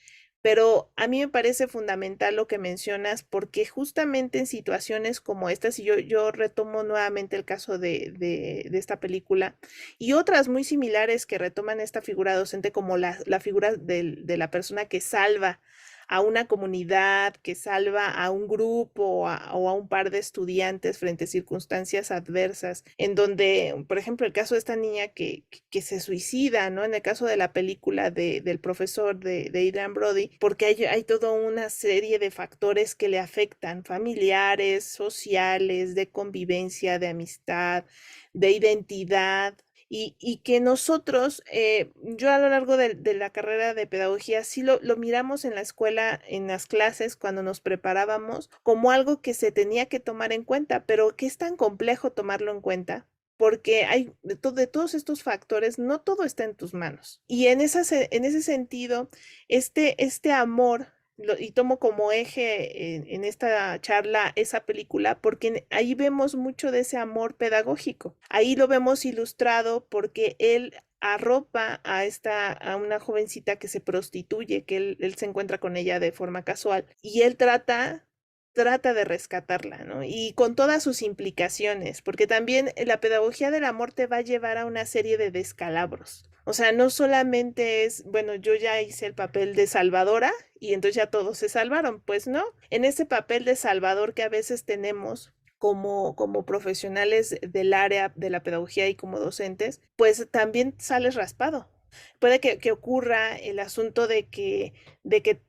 Pero a mí me parece fundamental lo que mencionas porque justamente en situaciones como estas, y yo retomo nuevamente el caso de esta película y otras muy similares que retoman esta figura docente como la figura de la persona que salva a una comunidad, que salva a un grupo o a un par de estudiantes frente a circunstancias adversas, en donde, por ejemplo, el caso de esta niña que se suicida, ¿no? En el caso de la película del profesor de Adrian Brody, porque hay toda una serie de factores que le afectan, familiares, sociales, de convivencia, de amistad, de identidad, y que nosotros, yo a lo largo de la carrera de pedagogía, sí lo miramos en la escuela, en las clases, cuando nos preparábamos, como algo que se tenía que tomar en cuenta, pero que es tan complejo tomarlo en cuenta. Porque hay de todos estos factores, no todo está en tus manos. Y en ese sentido, este amor y tomo como eje en esta charla esa película porque ahí vemos mucho de ese amor pedagógico. Ahí lo vemos ilustrado porque él arropa a una jovencita que se prostituye, que él se encuentra con ella de forma casual y él trata de rescatarla, ¿no? Y con todas sus implicaciones, porque también la pedagogía del amor te va a llevar a una serie de descalabros. O sea, no solamente es, bueno, yo ya hice el papel de salvadora y entonces ya todos se salvaron, pues no. En ese papel de salvador que a veces tenemos como profesionales del área de la pedagogía y como docentes, pues también sales raspado. Puede que ocurra el asunto de que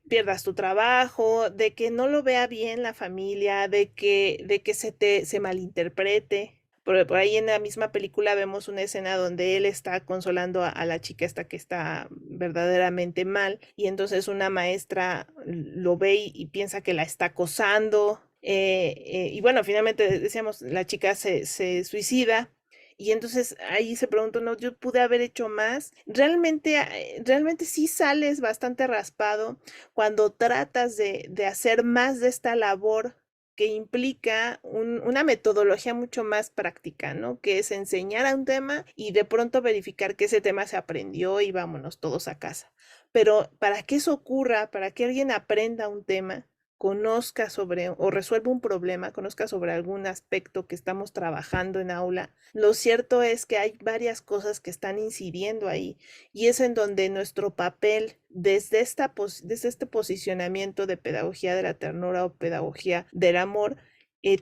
pierdas tu trabajo, de que no lo vea bien la familia, de que se malinterprete. Por ahí en la misma película vemos una escena donde él está consolando a la chica esta que está verdaderamente mal y entonces una maestra lo ve y piensa que la está acosando. Y bueno, finalmente decíamos, la chica se suicida y entonces ahí se preguntó, no, yo pude haber hecho más. Realmente, realmente sí sales bastante raspado cuando tratas de hacer más de esta labor que implica una metodología mucho más práctica, ¿no? Que es enseñar a un tema y de pronto verificar que ese tema se aprendió y vámonos todos a casa. Pero para que eso ocurra, para que alguien aprenda un tema, conozca sobre o resuelva un problema, conozca sobre algún aspecto que estamos trabajando en aula, lo cierto es que hay varias cosas que están incidiendo ahí y es en donde nuestro papel desde este posicionamiento de pedagogía de la ternura o pedagogía del amor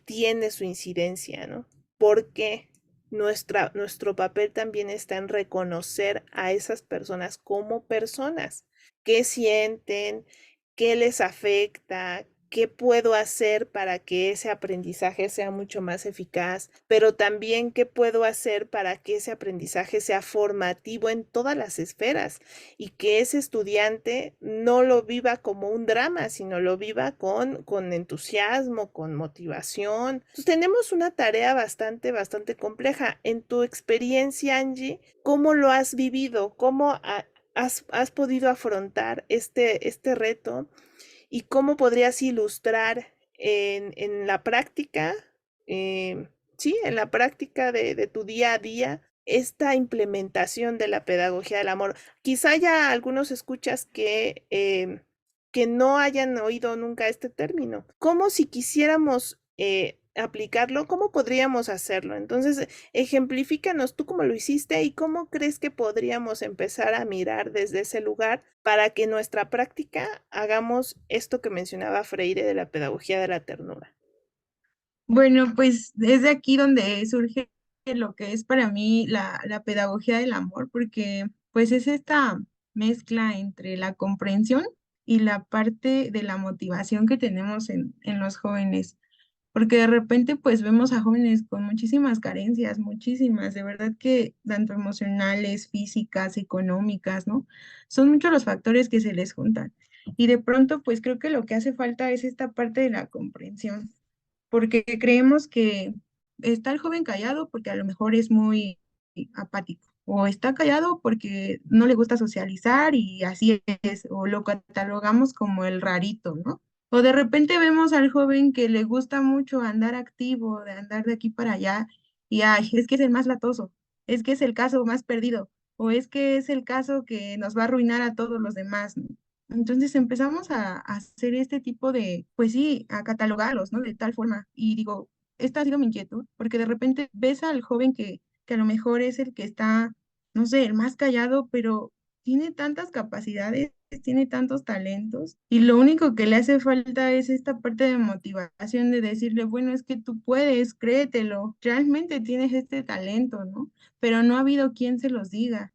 tiene su incidencia, ¿no? Porque nuestro papel también está en reconocer a esas personas como personas, qué sienten, qué les afecta, qué puedo hacer para que ese aprendizaje sea mucho más eficaz, pero también qué puedo hacer para que ese aprendizaje sea formativo en todas las esferas y que ese estudiante no lo viva como un drama, sino lo viva con entusiasmo, con motivación. Entonces, tenemos una tarea bastante compleja. En tu experiencia, Angie, ¿cómo lo has vivido? ¿Has podido afrontar este reto y cómo podrías ilustrar en la práctica, sí, en la práctica de tu día a día, esta implementación de la pedagogía del amor? Quizá haya algunos escuchas que no hayan oído nunca este término. ¿Cómo si quisiéramos aplicarlo, cómo podríamos hacerlo? Entonces, ejemplifícanos tú cómo lo hiciste y cómo crees que podríamos empezar a mirar desde ese lugar para que en nuestra práctica hagamos esto que mencionaba Freire de la pedagogía de la ternura. Bueno, pues es de aquí donde surge lo que es para mí la pedagogía del amor, porque pues es esta mezcla entre la comprensión y la parte de la motivación que tenemos en los jóvenes, porque de repente pues vemos a jóvenes con muchísimas carencias, muchísimas, de verdad que tanto emocionales, físicas, económicas, ¿no? Son muchos los factores que se les juntan. Y de pronto pues creo que lo que hace falta es esta parte de la comprensión porque creemos que está el joven callado porque a lo mejor es muy apático, o está callado porque no le gusta socializar y así es, o lo catalogamos como el rarito, ¿no? O de repente vemos al joven que le gusta mucho andar activo, de andar de aquí para allá, y ay, es que es el más latoso, es que es el caso más perdido, o es que es el caso que nos va a arruinar a todos los demás, ¿no? Entonces empezamos a hacer este tipo de, pues sí, a catalogarlos, ¿no? De tal forma. Y digo, esta ha sido mi inquietud, porque de repente ves al joven que a lo mejor es el que está, no sé, el más callado, pero tiene tantas capacidades, tiene tantos talentos, y lo único que le hace falta es esta parte de motivación de decirle, bueno, es que tú puedes, créetelo, realmente tienes este talento, ¿no? Pero no ha habido quien se los diga.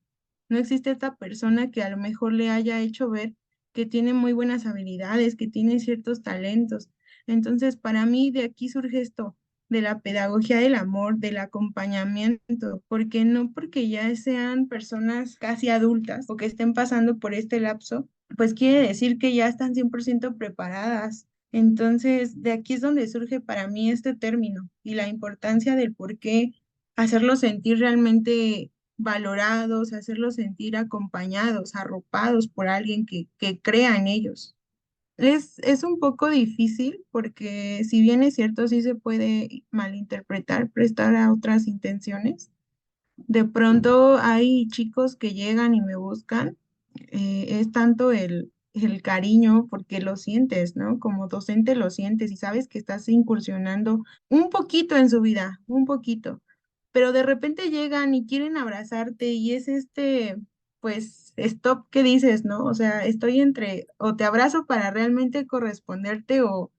No existe esta persona que a lo mejor le haya hecho ver que tiene muy buenas habilidades, que tiene ciertos talentos. Entonces, para mí de aquí surge esto, de la pedagogía del amor, del acompañamiento, porque no porque ya sean personas casi adultas o que estén pasando por este lapso, pues quiere decir que ya están 100% preparadas. Entonces, de aquí es donde surge para mí este término y la importancia del por qué hacerlos sentir realmente valorados, hacerlos sentir acompañados, arropados por alguien que crea en ellos. Es un poco difícil porque si bien es cierto, sí se puede malinterpretar, prestar a otras intenciones. De pronto hay chicos que llegan y me buscan, es tanto el cariño porque lo sientes, ¿no? Como docente lo sientes y sabes que estás incursionando un poquito en su vida, un poquito, pero de repente llegan y quieren abrazarte y es pues, stop que dices, ¿no? O sea, estoy entre, o te abrazo para realmente corresponderte o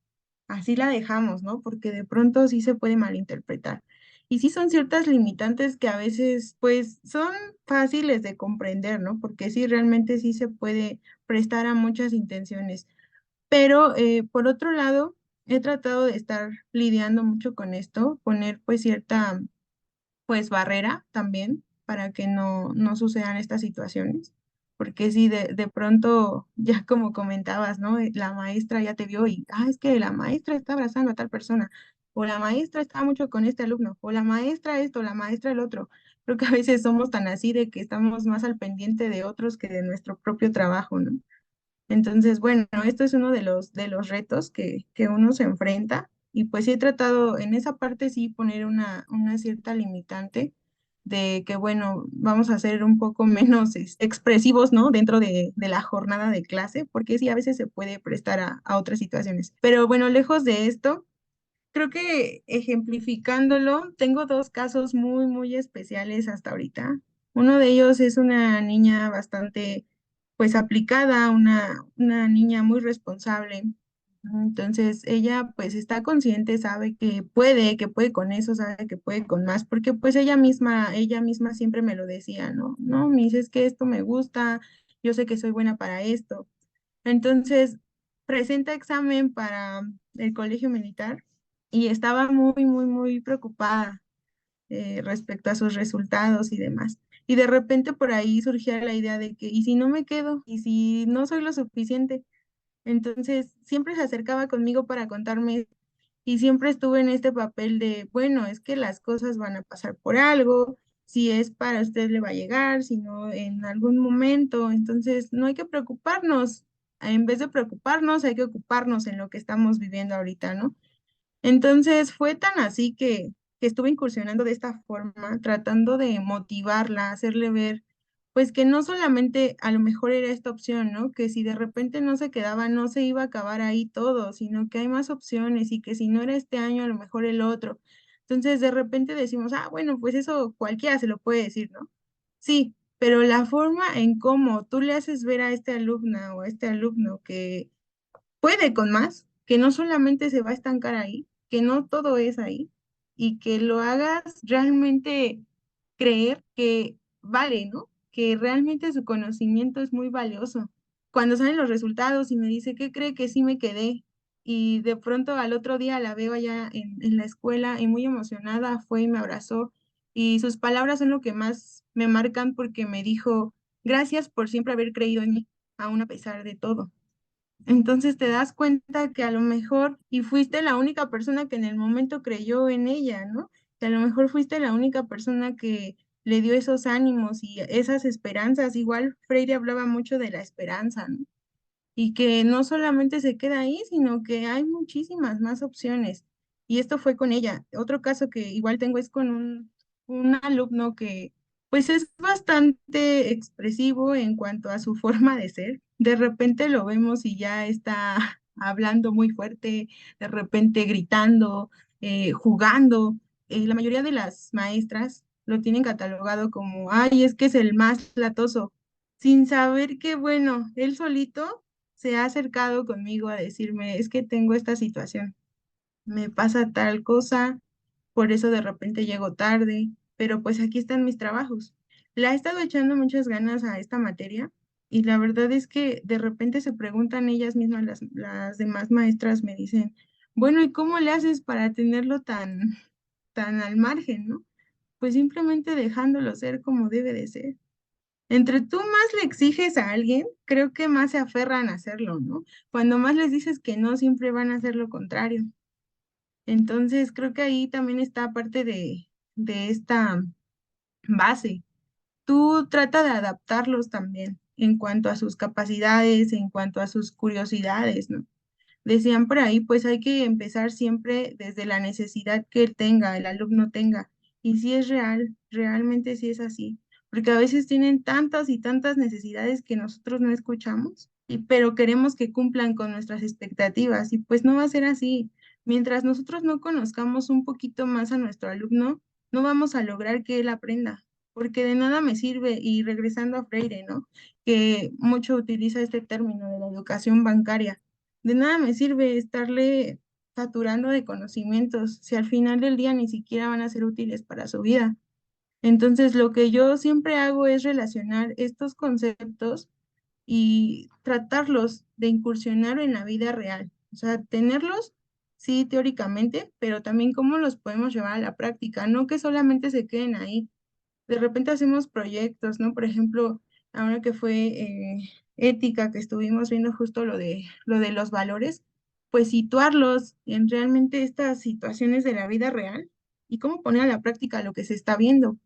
así la dejamos, ¿no? Porque de pronto sí se puede malinterpretar. Y sí son ciertas limitantes que a veces, pues, son fáciles de comprender, ¿no? Porque sí, realmente sí se puede prestar a muchas intenciones. Pero, por otro lado, he tratado de estar lidiando mucho con esto, poner pues cierta pues barrera también para que no sucedan estas situaciones. Porque si de pronto, ya como comentabas, ¿no? La maestra ya te vio y, es que la maestra está abrazando a tal persona, o la maestra está mucho con este alumno, o la maestra esto, la maestra el otro. Creo que a veces somos tan así de que estamos más al pendiente de otros que de nuestro propio trabajo, ¿no? Entonces, bueno, esto es uno de los retos que uno se enfrenta y pues sí he tratado en esa parte sí poner una cierta limitante de que, bueno, vamos a ser un poco menos expresivos, ¿no? Dentro de la jornada de clase, porque sí, a veces se puede prestar a otras situaciones. Pero bueno, lejos de esto, creo que ejemplificándolo, tengo dos casos muy, muy especiales hasta ahorita. Uno de ellos es una niña bastante, pues, aplicada, una niña muy responsable. Entonces, ella, pues, está consciente, sabe que puede con eso, sabe que puede con más, porque, pues, ella misma siempre me lo decía, ¿no? No, me dice, es que esto me gusta, yo sé que soy buena para esto. Entonces, presenta examen para el colegio militar y estaba muy, muy, muy preocupada respecto a sus resultados y demás. Y de repente por ahí surgía la idea de que, ¿y si no me quedo? ¿Y si no soy lo suficiente? Entonces, siempre se acercaba conmigo para contarme y siempre estuve en este papel de, bueno, es que las cosas van a pasar por algo, si es para usted le va a llegar, si no en algún momento, entonces no hay que preocuparnos, en vez de preocuparnos hay que ocuparnos en lo que estamos viviendo ahorita, ¿no? Entonces fue tan así que estuve incursionando de esta forma, tratando de motivarla, hacerle ver, pues que no solamente a lo mejor era esta opción, ¿no? Que si de repente no se quedaba, no se iba a acabar ahí todo, sino que hay más opciones y que si no era este año, a lo mejor el otro. Entonces de repente decimos, bueno, pues eso cualquiera se lo puede decir, ¿no? Sí, pero la forma en cómo tú le haces ver a esta alumna o a este alumno que puede con más, que no solamente se va a estancar ahí, que no todo es ahí, y que lo hagas realmente creer que vale, ¿no? Que realmente su conocimiento es muy valioso. Cuando salen los resultados y me dice, ¿qué cree que sí me quedé? Y de pronto al otro día la veo allá en la escuela y muy emocionada fue y me abrazó. Y sus palabras son lo que más me marcan porque me dijo, gracias por siempre haber creído en mí, aún a pesar de todo. Entonces te das cuenta que a lo mejor, y fuiste la única persona que en el momento creyó en ella, ¿no? Que a lo mejor fuiste la única persona que le dio esos ánimos y esas esperanzas. Igual Freire hablaba mucho de la esperanza, ¿no? Y que no solamente se queda ahí, sino que hay muchísimas más opciones. Y esto fue con ella. Otro caso que igual tengo es con un alumno que pues es bastante expresivo en cuanto a su forma de ser. De repente lo vemos y ya está hablando muy fuerte, de repente gritando, jugando. La mayoría de las maestras lo tienen catalogado como, ay, es que es el más latoso, sin saber que, bueno, él solito se ha acercado conmigo a decirme, es que tengo esta situación, me pasa tal cosa, por eso de repente llego tarde, pero pues aquí están mis trabajos. Le ha estado echando muchas ganas a esta materia y la verdad es que de repente se preguntan ellas mismas, las demás maestras me dicen, Bueno, ¿y cómo le haces para tenerlo tan al margen, ¿no? Pues simplemente dejándolo ser como debe de ser. Entre tú más le exiges a alguien, creo que más se aferran a hacerlo, ¿no? Cuando más les dices que no, siempre van a hacer lo contrario. Entonces, creo que ahí también está parte de esta base. Tú trata de adaptarlos también en cuanto a sus capacidades, en cuanto a sus curiosidades, ¿no? Decían por ahí, pues hay que empezar siempre desde la necesidad que él tenga, el alumno tenga. Y si es real, realmente sí es así, porque a veces tienen tantas y tantas necesidades que nosotros no escuchamos, pero queremos que cumplan con nuestras expectativas y pues no va a ser así. Mientras nosotros no conozcamos un poquito más a nuestro alumno, no vamos a lograr que él aprenda, porque de nada me sirve, y regresando a Freire, ¿no? Que mucho utiliza este término de la educación bancaria, de nada me sirve estarle saturando de conocimientos si al final del día ni siquiera van a ser útiles para su vida. Entonces, lo que yo siempre hago es relacionar estos conceptos y tratarlos de incursionar en la vida real. O sea, tenerlos, sí, teóricamente, pero también cómo los podemos llevar a la práctica, no que solamente se queden ahí. De repente hacemos proyectos, ¿no? Por ejemplo, ahora que fue ética, que estuvimos viendo justo lo de los valores, pues situarlos en realmente estas situaciones de la vida real y cómo poner a la práctica lo que se está viendo.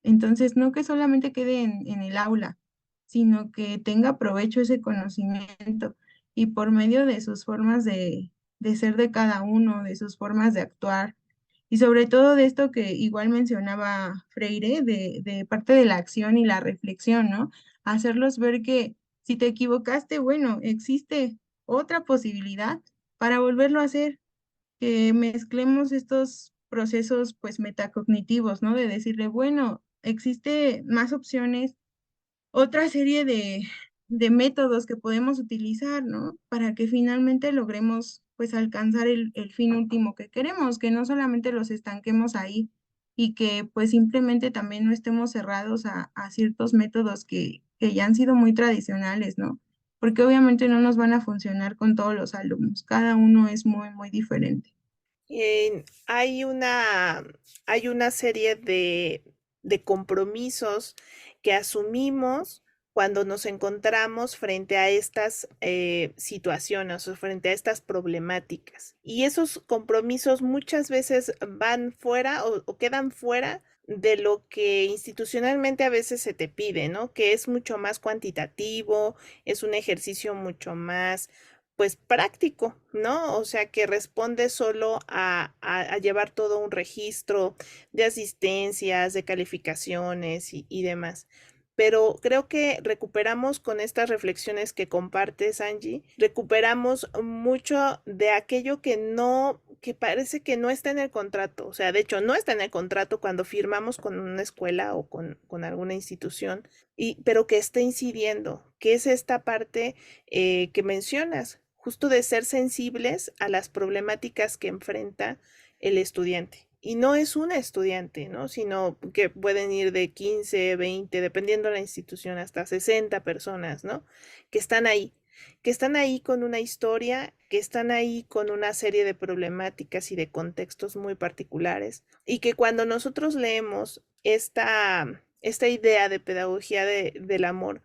Entonces, no que solamente quede en el aula, sino que tenga provecho ese conocimiento y por medio de sus formas de ser de cada uno, de sus formas de actuar, y sobre todo de esto que igual mencionaba Freire, de parte de la acción y la reflexión, ¿no? Hacerlos ver que si te equivocaste, bueno, existe otra posibilidad para volverlo a hacer, que mezclemos estos procesos pues metacognitivos, ¿no? De decirle, bueno, existe más opciones, otra serie de métodos que podemos utilizar, ¿no? Para que finalmente logremos pues alcanzar el fin último que queremos, que no solamente los estanquemos ahí y que pues simplemente también no estemos cerrados a ciertos métodos que ya han sido muy tradicionales, ¿no? Porque obviamente no nos van a funcionar con todos los alumnos, cada uno es muy, muy diferente. Hay una serie de compromisos que asumimos cuando nos encontramos frente a estas situaciones o frente a estas problemáticas. Y esos compromisos muchas veces van fuera o quedan fuera de lo que institucionalmente a veces se te pide, ¿no? Que es mucho más cuantitativo, es un ejercicio mucho más pues práctico, ¿no? O sea, que responde solo a llevar todo un registro de asistencias, de calificaciones y demás. Pero creo que recuperamos con estas reflexiones que compartes, Angie, recuperamos mucho de aquello que no, que parece que no está en el contrato. O sea, de hecho, no está en el contrato cuando firmamos con una escuela o con alguna institución, pero que está incidiendo, que es esta parte que mencionas, justo de ser sensibles a las problemáticas que enfrenta el estudiante. Y no es un estudiante, ¿no? Sino que pueden ir de 15, 20, dependiendo de la institución, hasta 60 personas, ¿no? Que están ahí, que están ahí con una historia, que están ahí con una serie de problemáticas y de contextos muy particulares, y que cuando nosotros leemos esta idea de pedagogía del amor,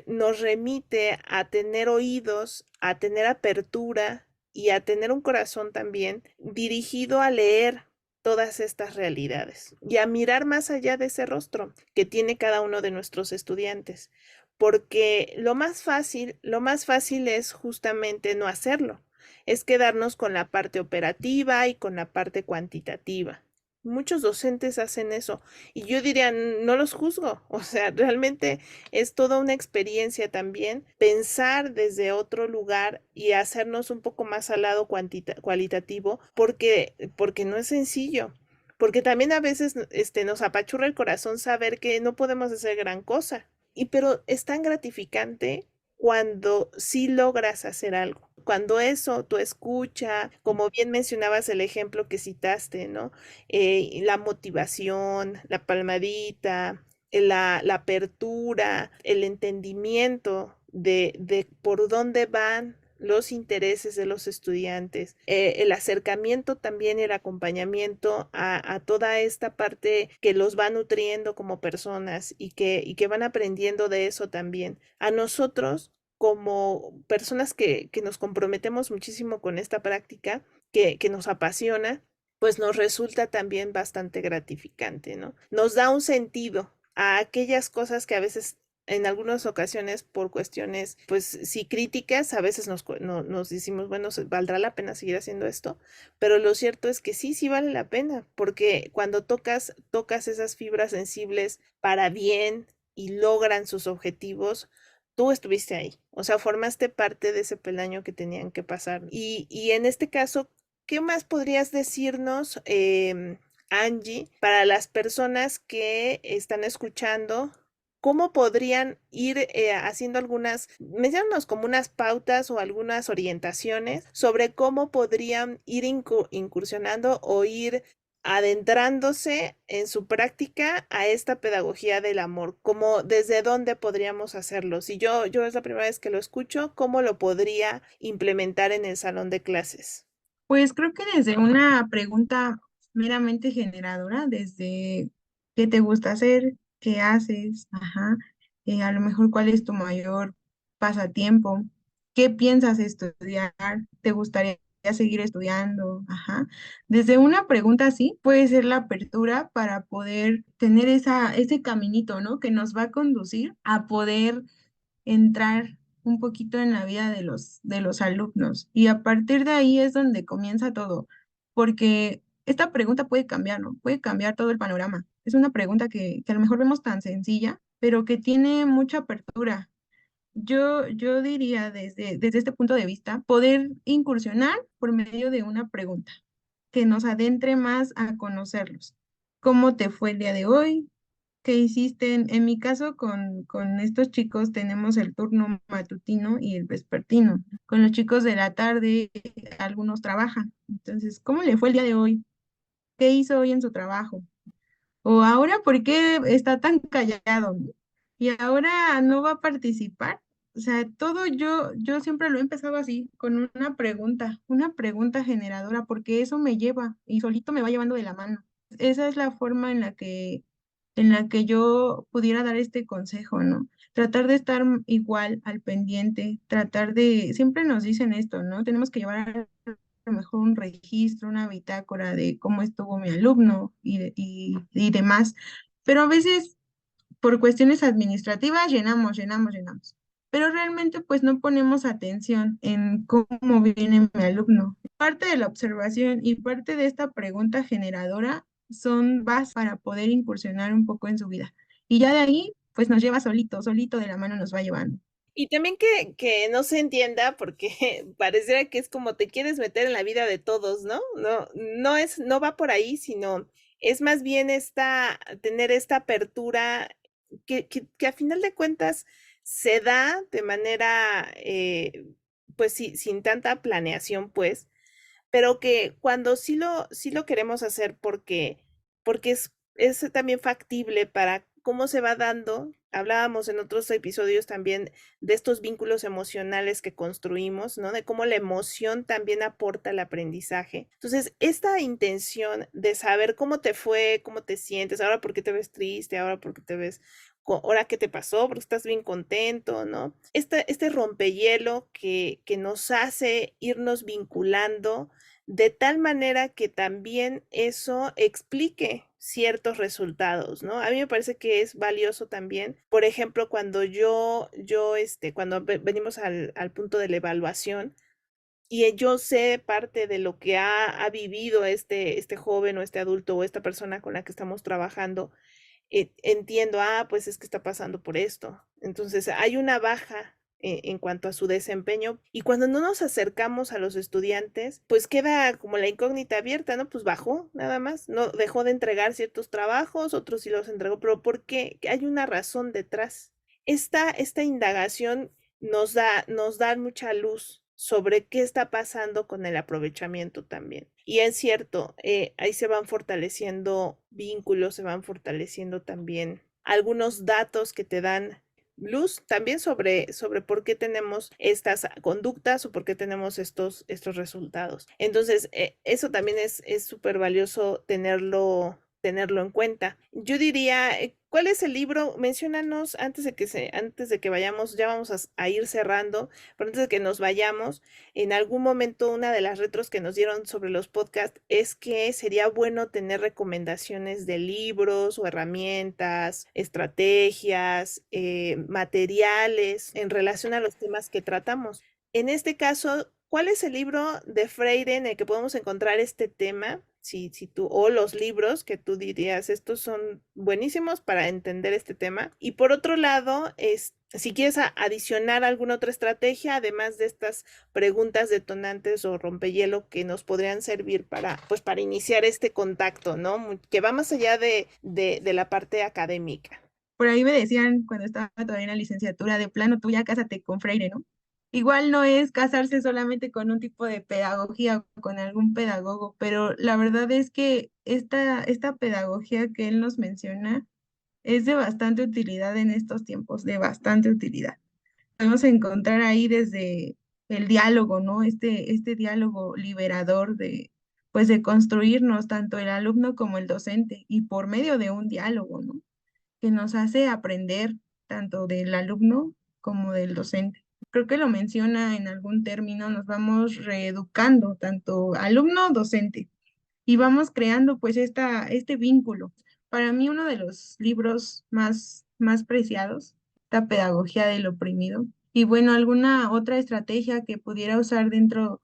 nos remite a tener oídos, a tener apertura y a tener un corazón también dirigido a leer todas estas realidades y a mirar más allá de ese rostro que tiene cada uno de nuestros estudiantes, porque lo más fácil es justamente no hacerlo, es quedarnos con la parte operativa y con la parte cuantitativa. Muchos docentes hacen eso y yo diría, no los juzgo, o sea, realmente es toda una experiencia también pensar desde otro lugar y hacernos un poco más al lado cualitativo, porque no es sencillo. Porque también a veces nos apachurra el corazón saber que no podemos hacer gran cosa. Pero es tan gratificante cuando sí logras hacer algo. Cuando eso, tu escucha, como bien mencionabas el ejemplo que citaste, ¿no? La motivación, la palmadita, la apertura, el entendimiento de por dónde van los intereses de los estudiantes, el acercamiento también y el acompañamiento a toda esta parte que los va nutriendo como personas y que van aprendiendo de eso también. A nosotros, como personas que nos comprometemos muchísimo con esta práctica, que nos apasiona, pues nos resulta también bastante gratificante, ¿no? Nos da un sentido a aquellas cosas que a veces en algunas ocasiones por cuestiones, pues sí críticas, a veces nos decimos, bueno, ¿valdrá la pena seguir haciendo esto? Pero lo cierto es que sí, sí vale la pena, porque cuando tocas esas fibras sensibles para bien y logran sus objetivos, tú estuviste ahí, o sea, formaste parte de ese peldaño que tenían que pasar. Y en este caso, ¿qué más podrías decirnos, Angie, para las personas que están escuchando? ¿Cómo podrían ir haciendo menciónanos como unas pautas o algunas orientaciones sobre cómo podrían ir incursionando o ir adentrándose en su práctica a esta pedagogía del amor? ¿Cómo, desde dónde podríamos hacerlo? Si yo es la primera vez que lo escucho, ¿cómo lo podría implementar en el salón de clases? Pues creo que desde una pregunta meramente generadora, desde qué te gusta hacer, qué haces, ajá, a lo mejor cuál es tu mayor pasatiempo, qué piensas estudiar, te gustaría seguir estudiando, ajá. Desde una pregunta así puede ser la apertura para poder tener ese caminito, ¿no? Que nos va a conducir a poder entrar un poquito en la vida de los alumnos. Y a partir de ahí es donde comienza todo, porque esta pregunta puede cambiar, ¿no? Puede cambiar todo el panorama. Es una pregunta que a lo mejor vemos tan sencilla, pero que tiene mucha apertura. Yo diría desde este punto de vista, poder incursionar por medio de una pregunta que nos adentre más a conocerlos. ¿Cómo te fue el día de hoy? ¿Qué hiciste? En mi caso, con estos chicos tenemos el turno matutino y el vespertino. Con los chicos de la tarde, algunos trabajan. Entonces, ¿cómo le fue el día de hoy? ¿Qué hizo hoy en su trabajo? O ahora, ¿por qué está tan callado? Y ahora no va a participar. O sea, todo yo siempre lo he empezado así, con una pregunta generadora, porque eso me lleva y solito me va llevando de la mano. Esa es la forma en la que yo pudiera dar este consejo, ¿no? Tratar de estar igual al pendiente, siempre nos dicen esto, ¿no? Tenemos que llevar a lo mejor un registro, una bitácora de cómo estuvo mi alumno y demás. Pero a veces por cuestiones administrativas llenamos. Pero realmente pues no ponemos atención en cómo viene mi alumno. Parte de la observación y parte de esta pregunta generadora son bases para poder incursionar un poco en su vida. Y ya de ahí pues nos lleva solito de la mano nos va llevando. Y también que no se entienda, porque pareciera que es como te quieres meter en la vida de todos, ¿no? No va por ahí, sino es más bien tener esta apertura que a final de cuentas se da de manera, pues sí, sin tanta planeación, pues, pero que cuando sí lo queremos hacer porque es también factible para cómo se va dando. Hablábamos en otros episodios también de estos vínculos emocionales que construimos, ¿no? De cómo la emoción también aporta al aprendizaje. Entonces, esta intención de saber cómo te fue, cómo te sientes, ahora por qué te ves triste, ahora por qué te ves, ahora qué te pasó, porque estás bien contento, ¿no? Este rompehielo que nos hace irnos vinculando de tal manera que también eso explique ciertos resultados, ¿no? A mí me parece que es valioso también, por ejemplo, cuando cuando venimos al punto de la evaluación y yo sé parte de lo que ha vivido este joven o este adulto o esta persona con la que estamos trabajando, entiendo, pues es que está pasando por esto. Entonces hay una baja en cuanto a su desempeño y cuando no nos acercamos a los estudiantes, pues queda como la incógnita abierta, ¿no? Pues bajó nada más, no dejó de entregar ciertos trabajos, otros sí los entregó, pero ¿por qué? Hay una razón detrás. Esta indagación nos da mucha luz sobre qué está pasando con el aprovechamiento también. Y es cierto, ahí se van fortaleciendo vínculos, se van fortaleciendo también algunos datos que te dan luz también sobre por qué tenemos estas conductas o por qué tenemos estos resultados. Entonces, eso también es súper valioso tenerlo en cuenta. Yo diría, ¿cuál es el libro? Menciónanos antes de que vayamos, ya vamos a ir cerrando, pero antes de que nos vayamos, en algún momento una de las retros que nos dieron sobre los podcasts es que sería bueno tener recomendaciones de libros o herramientas, estrategias, materiales en relación a los temas que tratamos. En este caso, ¿cuál es el libro de Freire en el que podemos encontrar este tema? Si tú, o los libros que tú dirías, estos son buenísimos para entender este tema. Y por otro lado, si quieres adicionar alguna otra estrategia, además de estas preguntas detonantes o rompehielo que nos podrían servir pues, para iniciar este contacto, ¿no? Que va más allá de la parte académica. Por ahí me decían cuando estaba todavía en la licenciatura, de plano, tú ya cásate con Freire, ¿no? Igual no es casarse solamente con un tipo de pedagogía o con algún pedagogo, pero la verdad es que esta pedagogía que él nos menciona es de bastante utilidad en estos tiempos, de bastante utilidad. Podemos encontrar ahí desde el diálogo, ¿no? Este diálogo liberador pues de construirnos tanto el alumno como el docente y por medio de un diálogo, ¿no? Que nos hace aprender tanto del alumno como del docente. Creo que lo menciona en algún término, nos vamos reeducando, tanto alumno-docente, y vamos creando pues este vínculo. Para mí uno de los libros más preciados, la pedagogía del oprimido. Y bueno, alguna otra estrategia que pudiera usar dentro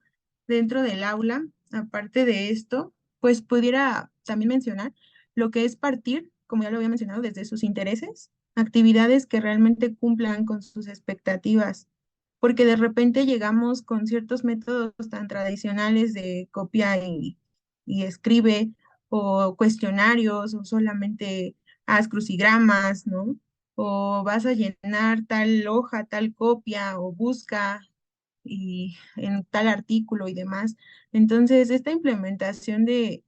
del aula, aparte de esto, pues pudiera también mencionar lo que es partir, como ya lo había mencionado, desde sus intereses, actividades que realmente cumplan con sus expectativas, porque de repente llegamos con ciertos métodos tan tradicionales de copia y escribe, o cuestionarios, o solamente haz crucigramas, ¿no? O vas a llenar tal hoja, tal copia, o busca y en tal artículo y demás. Entonces, esta implementación de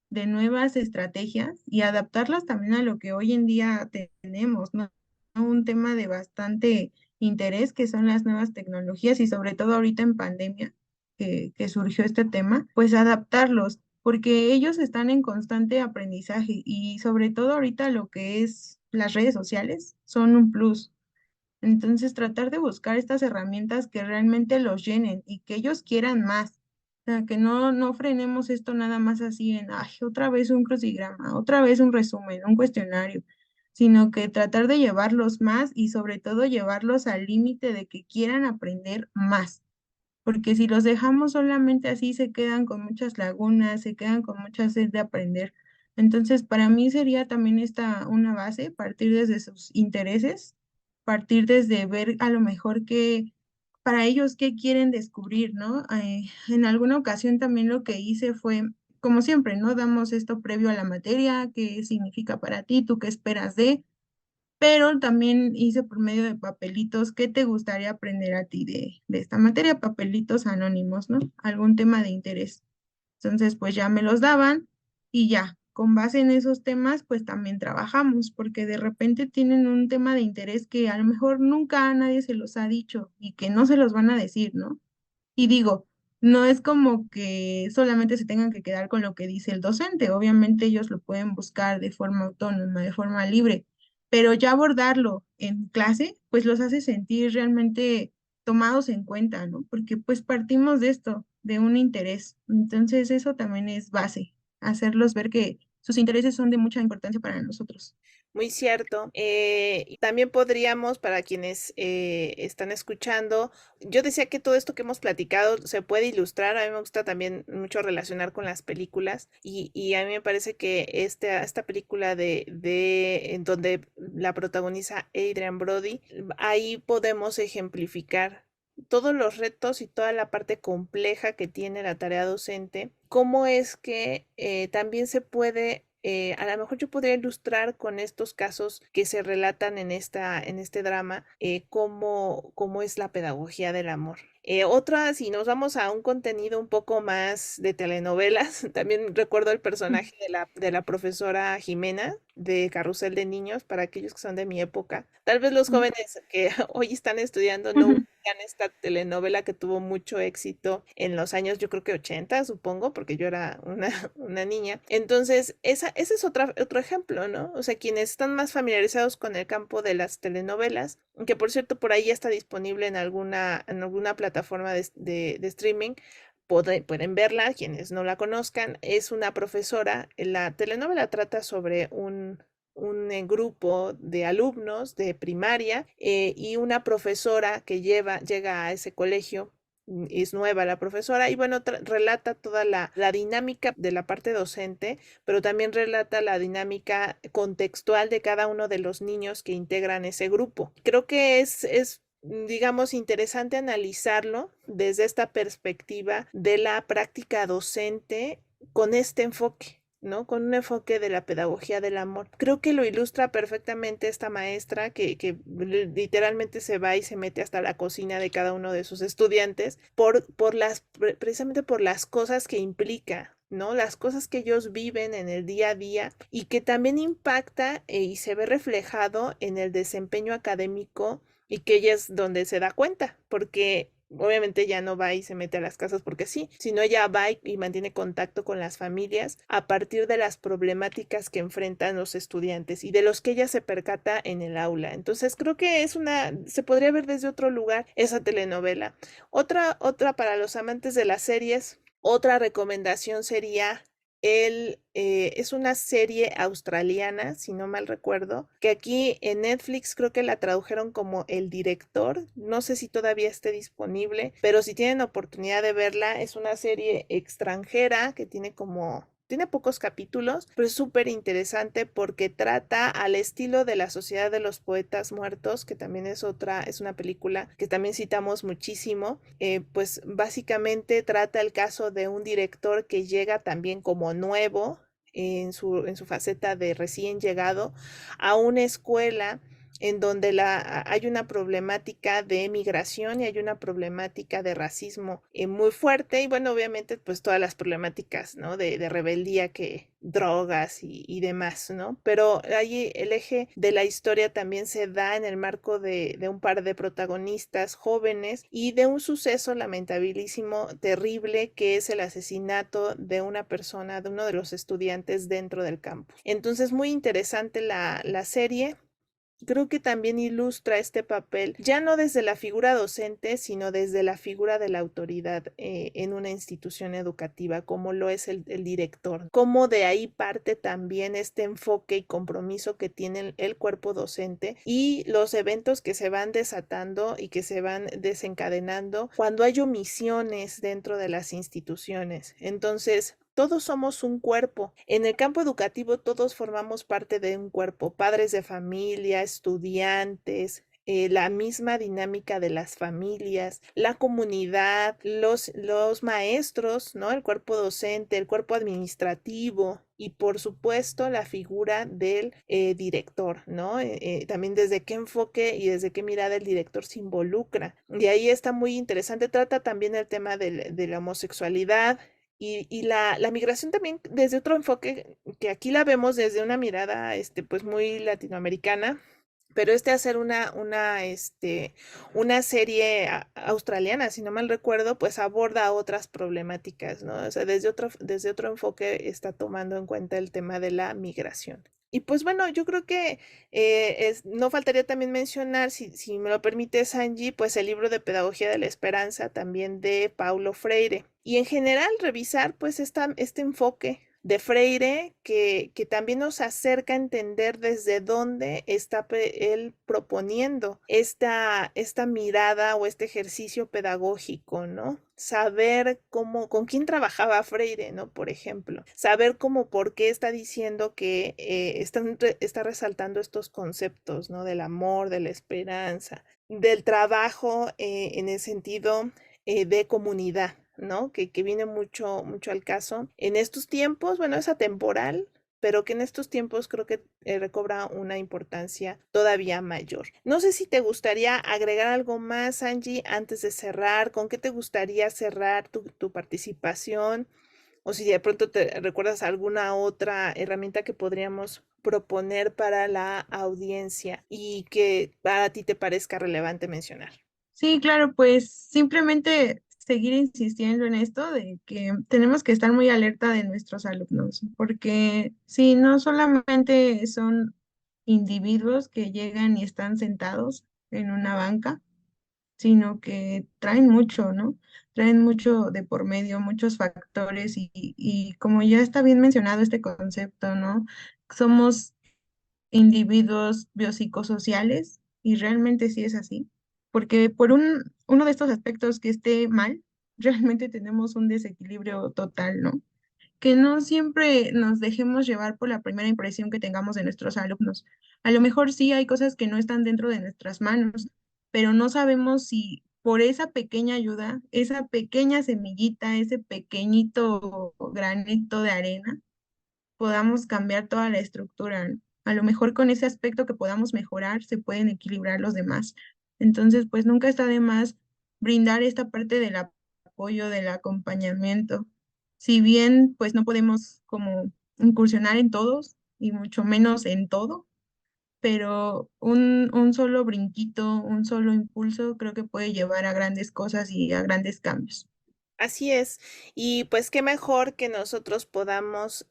nuevas estrategias y adaptarlas también a lo que hoy en día tenemos, ¿no? Un tema de bastante interés que son las nuevas tecnologías y sobre todo ahorita en pandemia que surgió este tema, pues adaptarlos, porque ellos están en constante aprendizaje y sobre todo ahorita lo que es las redes sociales son un plus. Entonces, tratar de buscar estas herramientas que realmente los llenen y que ellos quieran más. O sea, que no frenemos esto nada más así en, ay, otra vez un crucigrama, otra vez un resumen, un cuestionario, sino que tratar de llevarlos más y sobre todo llevarlos al límite de que quieran aprender más. Porque si los dejamos solamente así, se quedan con muchas lagunas, se quedan con mucha sed de aprender. Entonces, para mí sería también esta una base, partir desde sus intereses, partir desde ver a lo mejor qué, para ellos qué quieren descubrir, ¿no? En alguna ocasión también lo que hice fue, como siempre, ¿no? Damos esto previo a la materia, qué significa para ti, tú qué esperas de, pero también hice por medio de papelitos, ¿qué te gustaría aprender a ti de esta materia? Papelitos anónimos, ¿no? Algún tema de interés. Entonces, pues ya me los daban y ya, con base en esos temas, pues también trabajamos, porque de repente tienen un tema de interés que a lo mejor nunca a nadie se los ha dicho y que no se los van a decir, ¿no? Y digo, no es como que solamente se tengan que quedar con lo que dice el docente, obviamente ellos lo pueden buscar de forma autónoma, de forma libre, pero ya abordarlo en clase, pues los hace sentir realmente tomados en cuenta, ¿no? Porque pues partimos de esto, de un interés. Entonces eso también es base, hacerlos ver que sus intereses son de mucha importancia para nosotros. Muy cierto. Y también podríamos, para quienes están escuchando, yo decía que todo esto que hemos platicado se puede ilustrar. A mí me gusta también mucho relacionar con las películas y a mí me parece que esta película en donde la protagoniza Adrian Brody, ahí podemos ejemplificar todos los retos y toda la parte compleja que tiene la tarea docente, cómo es que también se puede, a lo mejor yo podría ilustrar con estos casos que se relatan en este drama, cómo es la pedagogía del amor. Otra, si nos vamos a un contenido un poco más de telenovelas, también recuerdo el personaje de la profesora Jimena de Carrusel de Niños, para aquellos que son de mi época. Tal vez los jóvenes que hoy están estudiando no ubican esta telenovela que tuvo mucho éxito en los años, yo creo que 80, supongo, porque yo era una niña. Entonces, ese es otro ejemplo, ¿no? O sea, quienes están más familiarizados con el campo de las telenovelas, que por cierto por ahí ya está disponible en alguna plataforma de streaming, pueden verla, quienes no la conozcan. Es una profesora, la telenovela trata sobre un grupo de alumnos de primaria, y una profesora que llega a ese colegio. Es nueva la profesora y bueno, relata toda la dinámica de la parte docente, pero también relata la dinámica contextual de cada uno de los niños que integran ese grupo. Creo que digamos, interesante analizarlo desde esta perspectiva de la práctica docente con este enfoque, ¿no? Con un enfoque de la pedagogía del amor. Creo que lo ilustra perfectamente esta maestra que literalmente se va y se mete hasta la cocina de cada uno de sus estudiantes precisamente por las cosas que implica, ¿no? Las cosas que ellos viven en el día a día y que también impacta, y se ve reflejado en el desempeño académico, y que ella es donde se da cuenta, porque obviamente ya no va y se mete a las casas porque sí, sino ella va y mantiene contacto con las familias a partir de las problemáticas que enfrentan los estudiantes y de los que ella se percata en el aula. Entonces creo que se podría ver desde otro lugar esa telenovela. Otra para los amantes de las series, otra recomendación sería es una serie australiana, si no mal recuerdo, que aquí en Netflix creo que la tradujeron como El Director. No sé si todavía esté disponible, pero si tienen oportunidad de verla, es una serie extranjera que tiene pocos capítulos, pero es súper interesante porque trata al estilo de La Sociedad de los Poetas Muertos, que también es una película que también citamos muchísimo. Pues básicamente trata el caso de un director que llega también como nuevo en su faceta de recién llegado a una escuela en donde hay una problemática de migración y hay una problemática de racismo, muy fuerte, y bueno, obviamente pues todas las problemáticas, ¿no? De rebeldía, que drogas y demás, ¿no? Pero ahí el eje de la historia también se da en el marco de un par de protagonistas jóvenes y de un suceso lamentabilísimo, terrible, que es el asesinato de una persona, de uno de los estudiantes dentro del campus. Entonces, muy interesante la serie. Creo que también ilustra este papel, ya no desde la figura docente, sino desde la figura de la autoridad, en una institución educativa, como lo es el director. Como de ahí parte también este enfoque y compromiso que tiene el cuerpo docente y los eventos que se van desatando y que se van desencadenando cuando hay omisiones dentro de las instituciones. Entonces, todos somos un cuerpo. En el campo educativo todos formamos parte de un cuerpo, padres de familia, estudiantes, la misma dinámica de las familias, la comunidad, los maestros, ¿no? El cuerpo docente, el cuerpo administrativo y por supuesto la figura del director, ¿no? También desde qué enfoque y desde qué mirada el director se involucra. Y ahí está muy interesante, trata también el tema de la homosexualidad, y la migración también desde otro enfoque, que aquí la vemos desde una mirada, pues muy latinoamericana, pero hacer una serie australiana, si no mal recuerdo, pues aborda otras problemáticas, ¿no? O sea, desde otro enfoque está tomando en cuenta el tema de la migración. Y pues bueno, yo creo que no faltaría también mencionar, si me lo permite Angie, pues el libro de Pedagogía de la Esperanza también de Paulo Freire. Y en general revisar pues este enfoque de Freire que también nos acerca a entender desde dónde está él proponiendo esta mirada o este ejercicio pedagógico, ¿no? Saber con quién trabajaba Freire, ¿no? Por ejemplo, saber por qué está diciendo que está resaltando estos conceptos, ¿no? Del amor, de la esperanza, del trabajo, en el sentido de comunidad, ¿no? Que viene mucho al caso en estos tiempos. Bueno, es atemporal, pero que en estos tiempos creo que recobra una importancia todavía mayor. No sé si te gustaría agregar algo más, Angie, antes de cerrar. ¿Con qué te gustaría cerrar tu participación? O si de pronto te recuerdas alguna otra herramienta que podríamos proponer para la audiencia y que para ti te parezca relevante mencionar. Sí, claro, pues simplemente seguir insistiendo en esto de que tenemos que estar muy alerta de nuestros alumnos, porque si no solamente son individuos que llegan y están sentados en una banca, sino que traen mucho, ¿no? Traen mucho de por medio, muchos factores y como ya está bien mencionado este concepto, ¿no? Somos individuos biopsicosociales y realmente sí es así, porque por uno de estos aspectos que esté mal, realmente tenemos un desequilibrio total, ¿no? Que no siempre nos dejemos llevar por la primera impresión que tengamos de nuestros alumnos. A lo mejor sí hay cosas que no están dentro de nuestras manos, pero no sabemos si por esa pequeña ayuda, esa pequeña semillita, ese pequeñito granito de arena, podamos cambiar toda la estructura, ¿no? A lo mejor con ese aspecto que podamos mejorar, se pueden equilibrar los demás. Entonces, pues nunca está de más brindar esta parte del apoyo, del acompañamiento. Si bien, pues no podemos como incursionar en todos y mucho menos en todo, pero un solo brinquito, un solo impulso, creo que puede llevar a grandes cosas y a grandes cambios. Así es. Y pues qué mejor que nosotros podamos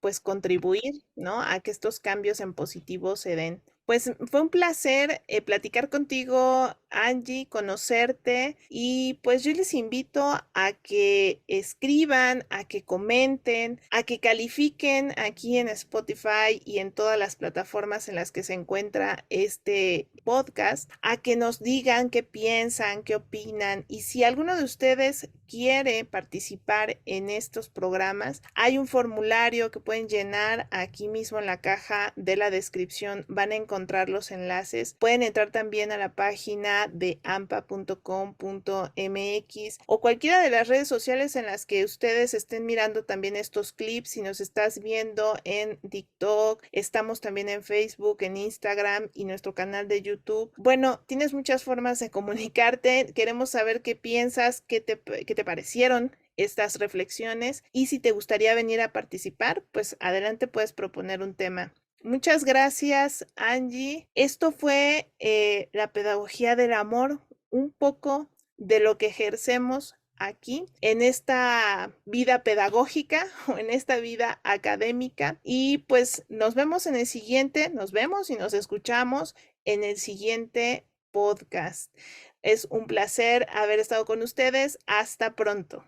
pues contribuir, ¿no? A que estos cambios en positivo se den. Pues fue un placer platicar contigo, Angie, conocerte y pues yo les invito a que escriban, a que comenten, a que califiquen aquí en Spotify y en todas las plataformas en las que se encuentra este podcast, a que nos digan qué piensan, qué opinan y si alguno de ustedes quiere participar en estos programas, hay un formulario que pueden llenar aquí mismo en la caja de la descripción. Van a encontrar los enlaces. Pueden entrar también a la página de ampa.com.mx o cualquiera de las redes sociales en las que ustedes estén mirando también estos clips. Si nos estás viendo en TikTok, estamos también en Facebook, en Instagram y nuestro canal de YouTube. Bueno, tienes muchas formas de comunicarte. Queremos saber qué piensas, qué te parecieron estas reflexiones y si te gustaría venir a participar, pues adelante puedes proponer un tema. Muchas gracias, Angie. Esto fue la pedagogía del amor, un poco de lo que ejercemos aquí en esta vida pedagógica o en esta vida académica y pues nos vemos en el siguiente, nos vemos y nos escuchamos en el siguiente podcast. Es un placer haber estado con ustedes. Hasta pronto.